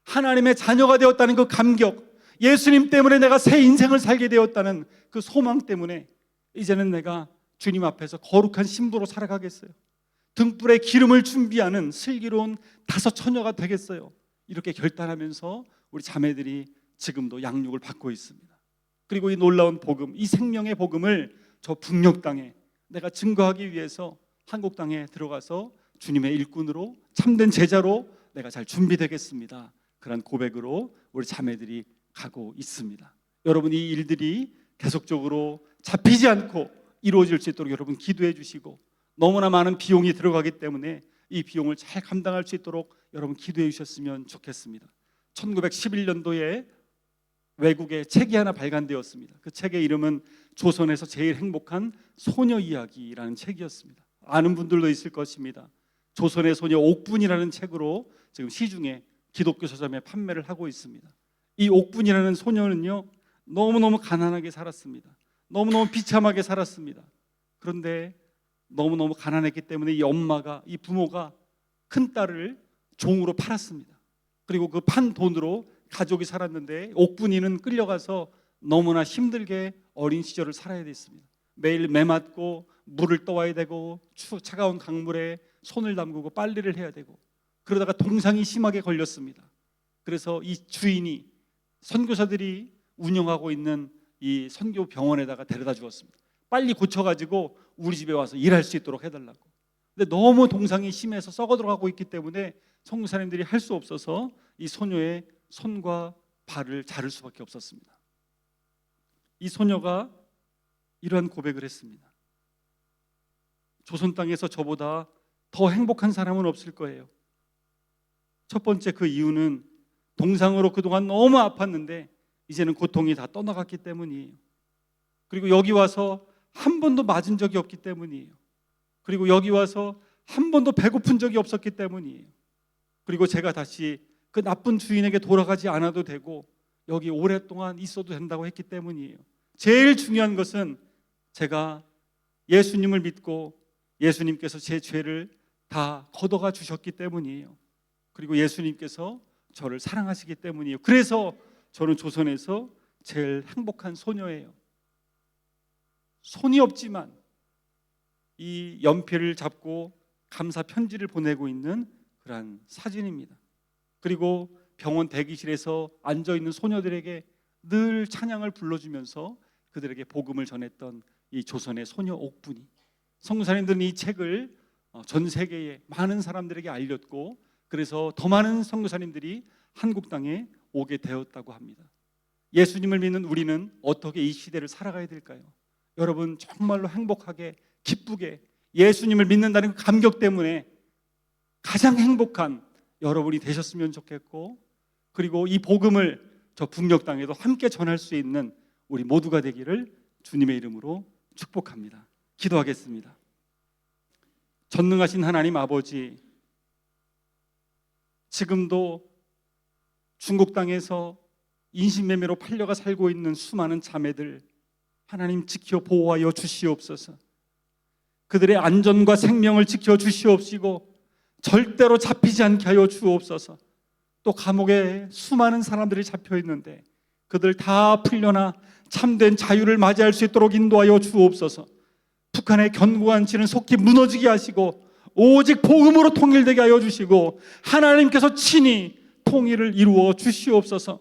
하나님의 자녀가 되었다는 그 감격, 예수님 때문에 내가 새 인생을 살게 되었다는 그 소망 때문에 이제는 내가 주님 앞에서 거룩한 신부로 살아가겠어요. 등불에 기름을 준비하는 슬기로운 다섯 처녀가 되겠어요. 이렇게 결단하면서 우리 자매들이 지금도 양육을 받고 있습니다. 그리고 이 놀라운 복음, 이 생명의 복음을 저 북녘 땅에 내가 증거하기 위해서 한국 땅에 들어가서 주님의 일꾼으로 참된 제자로 내가 잘 준비되겠습니다. 그런 고백으로 우리 자매들이 가고 있습니다. 여러분, 이 일들이 계속적으로 잡히지 않고 이루어질 수 있도록 여러분 기도해 주시고, 너무나 많은 비용이 들어가기 때문에 이 비용을 잘 감당할 수 있도록 여러분 기도해 주셨으면 좋겠습니다. 1911년도에 외국에 책이 하나 발간되었습니다. 그 책의 이름은 조선에서 제일 행복한 소녀 이야기라는 책이었습니다. 아는 분들도 있을 것입니다. 조선의 소녀 옥분이라는 책으로 지금 시중에 기독교 서점에 판매를 하고 있습니다. 이 옥분이라는 소녀는요, 너무너무 가난하게 살았습니다. 너무너무 비참하게 살았습니다. 그런데 너무너무 가난했기 때문에 이 엄마가, 이 부모가 큰 딸을 종으로 팔았습니다. 그리고 그 판 돈으로 가족이 살았는데 옥분이는 끌려가서 너무나 힘들게 어린 시절을 살아야 됐습니다. 매일 매 맞고 물을 떠와야 되고 차가운 강물에 손을 담그고 빨래를 해야 되고, 그러다가 동상이 심하게 걸렸습니다. 그래서 이 주인이 선교사들이 운영하고 있는 이 선교 병원에다가 데려다 주었습니다. 빨리 고쳐가지고 우리 집에 와서 일할 수 있도록 해달라고. 근데 너무 동상이 심해서 썩어 들어가고 있기 때문에 선교사님들이 할 수 없어서 이 소녀의 손과 발을 자를 수밖에 없었습니다. 이 소녀가 이러한 고백을 했습니다. 조선 땅에서 저보다 더 행복한 사람은 없을 거예요. 첫 번째, 그 이유는 동상으로 그동안 너무 아팠는데 이제는 고통이 다 떠나갔기 때문이에요. 그리고 여기 와서 한 번도 맞은 적이 없기 때문이에요. 그리고 여기 와서 한 번도 배고픈 적이 없었기 때문이에요. 그리고 제가 다시 그 나쁜 주인에게 돌아가지 않아도 되고 여기 오랫동안 있어도 된다고 했기 때문이에요. 제일 중요한 것은 제가 예수님을 믿고 예수님께서 제 죄를 다 걷어가 주셨기 때문이에요. 그리고 예수님께서 저를 사랑하시기 때문이에요. 그래서 저는 조선에서 제일 행복한 소녀예요. 손이 없지만 이 연필을 잡고 감사 편지를 보내고 있는 그런 사진입니다. 그리고 병원 대기실에서 앉아있는 소녀들에게 늘 찬양을 불러주면서 그들에게 복음을 전했던 이 조선의 소녀 옥분이, 선교사님들은 이 책을 전 세계에 많은 사람들에게 알렸고, 그래서 더 많은 선교사님들이 한국 땅에 오게 되었다고 합니다. 예수님을 믿는 우리는 어떻게 이 시대를 살아가야 될까요? 여러분, 정말로 행복하게 기쁘게 예수님을 믿는다는 그 감격 때문에 가장 행복한 여러분이 되셨으면 좋겠고, 그리고 이 복음을 저 북녘 땅에도 함께 전할 수 있는 우리 모두가 되기를 주님의 이름으로 축복합니다. 기도하겠습니다. 전능하신 하나님 아버지, 지금도 중국 땅에서 인신매매로 팔려가 살고 있는 수많은 자매들, 하나님 지켜 보호하여 주시옵소서. 그들의 안전과 생명을 지켜 주시옵시고 절대로 잡히지 않게 하여 주옵소서. 또 감옥에 수많은 사람들이 잡혀 있는데 그들 다 풀려나 참된 자유를 맞이할 수 있도록 인도하여 주옵소서. 북한의 견고한 지는 속히 무너지게 하시고 오직 복음으로 통일되게 하여 주시고 하나님께서 친히 통일을 이루어 주시옵소서.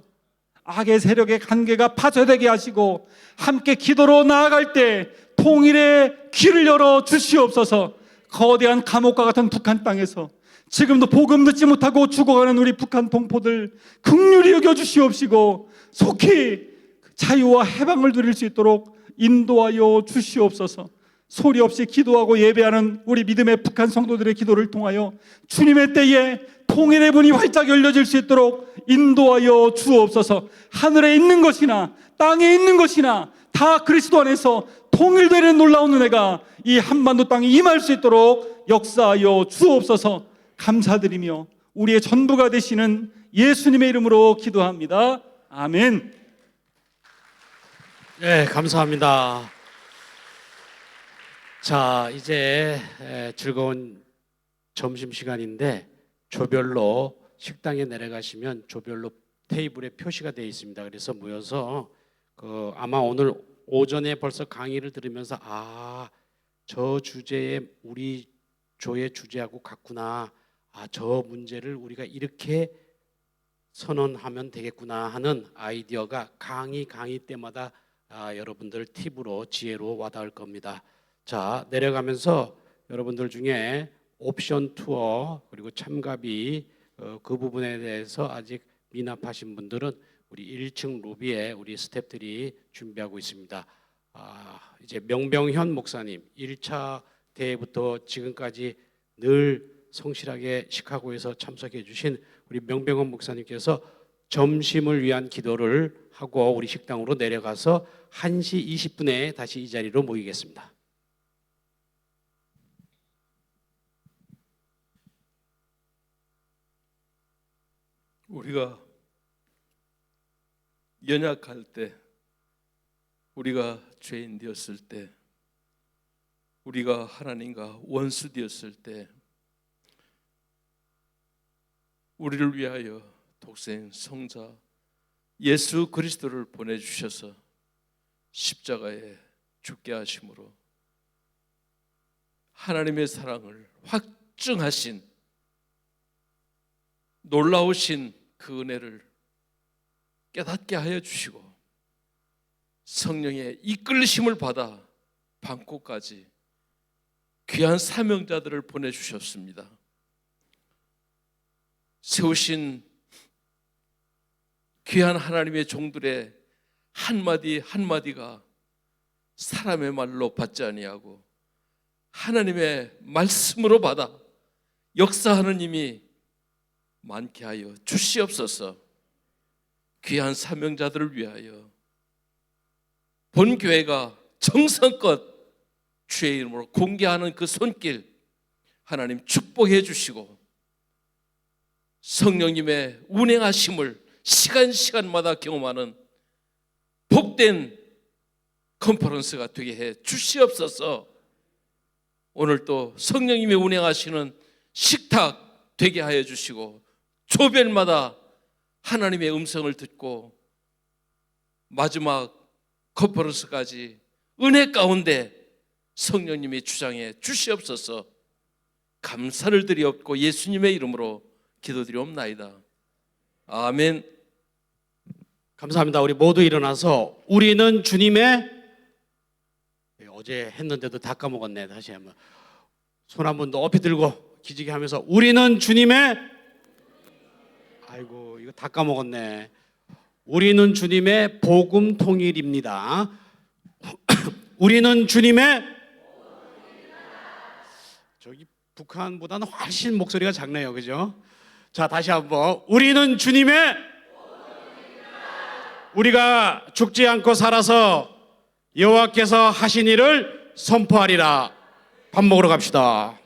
악의 세력의 관계가 파쇄되게 하시고 함께 기도로 나아갈 때 통일의 길을 열어 주시옵소서. 거대한 감옥과 같은 북한 땅에서 지금도 복음 듣지 못하고 죽어가는 우리 북한 동포들 긍휼히 여겨 주시옵시고 속히 자유와 해방을 누릴 수 있도록 인도하여 주시옵소서. 소리 없이 기도하고 예배하는 우리 믿음의 북한 성도들의 기도를 통하여 주님의 때에 통일의 문이 활짝 열려질 수 있도록 인도하여 주옵소서. 하늘에 있는 것이나 땅에 있는 것이나 다 그리스도 안에서 통일되는 놀라운 은혜가 이 한반도 땅에 임할 수 있도록 역사하여 주옵소서. 감사드리며 우리의 전부가 되시는 예수님의 이름으로 기도합니다. 아멘. 네, 감사합니다. 자, 이제 즐거운 점심시간인데 조별로 식당에 내려가시면 조별로 테이블에 표시가 되어 있습니다. 그래서 모여서 아마 오늘 오전에 벌써 강의를 들으면서 저 주제에 우리 조의 주제하고 같구나, 저 문제를 우리가 이렇게 선언하면 되겠구나 하는 아이디어가 강의 때마다 여러분들 팁으로 지혜로 와닿을 겁니다. 자, 내려가면서 여러분들 중에 옵션 투어 그리고 참가비 그 부분에 대해서 아직 미납하신 분들은 우리 1층 로비에 우리 스태프들이 준비하고 있습니다. 이제 명병현 목사님 1차 대회부터 지금까지 늘 성실하게 시카고에서 참석해 주신 우리 명병헌 목사님께서 점심을 위한 기도를 하고 우리 식당으로 내려가서 1시 20분에 다시 이 자리로 모이겠습니다. 우리가 연약할 때, 우리가 죄인 되었을 때, 우리가 하나님과 원수 되었을 때 우리를 위하여 독생 성자 예수 그리스도를 보내주셔서 십자가에 죽게 하심으로 하나님의 사랑을 확증하신 놀라우신 그 은혜를 깨닫게 하여 주시고 성령의 이끌심을 받아 방콕까지 귀한 사명자들을 보내주셨습니다. 세우신 귀한 하나님의 종들의 한마디 한마디가 사람의 말로 받지 아니하고 하나님의 말씀으로 받아 역사하는 힘이 많게 하여 주시옵소서. 귀한 사명자들을 위하여 본교회가 정성껏 주의 이름으로 공개하는 그 손길 하나님 축복해 주시고 성령님의 운행하심을 시간마다 경험하는 복된 컨퍼런스가 되게 해 주시옵소서. 오늘 또 성령님의 운행하시는 식탁 되게 하여 주시고 조별마다 하나님의 음성을 듣고 마지막 컨퍼런스까지 은혜 가운데 성령님이 주장해 주시옵소서. 감사를 드리옵고 예수님의 이름으로 기도드리옵나이다. 아멘. 감사합니다. 우리 모두 일어나서 우리는 주님의 어제 했는데도 다 까먹었네. 다시 한번 손 한 번 높이 들고 기지개 하면서 우리는 주님의 아이고 이거 다 까먹었네. 우리는 주님의 복음 통일입니다. 우리는 주님의 저기 북한보다는 훨씬 목소리가 작네요. 그죠? 자, 다시 한번 우리는 주님의 우리가 죽지 않고 살아서 여호와께서 하신 일을 선포하리라. 밥 먹으러 갑시다.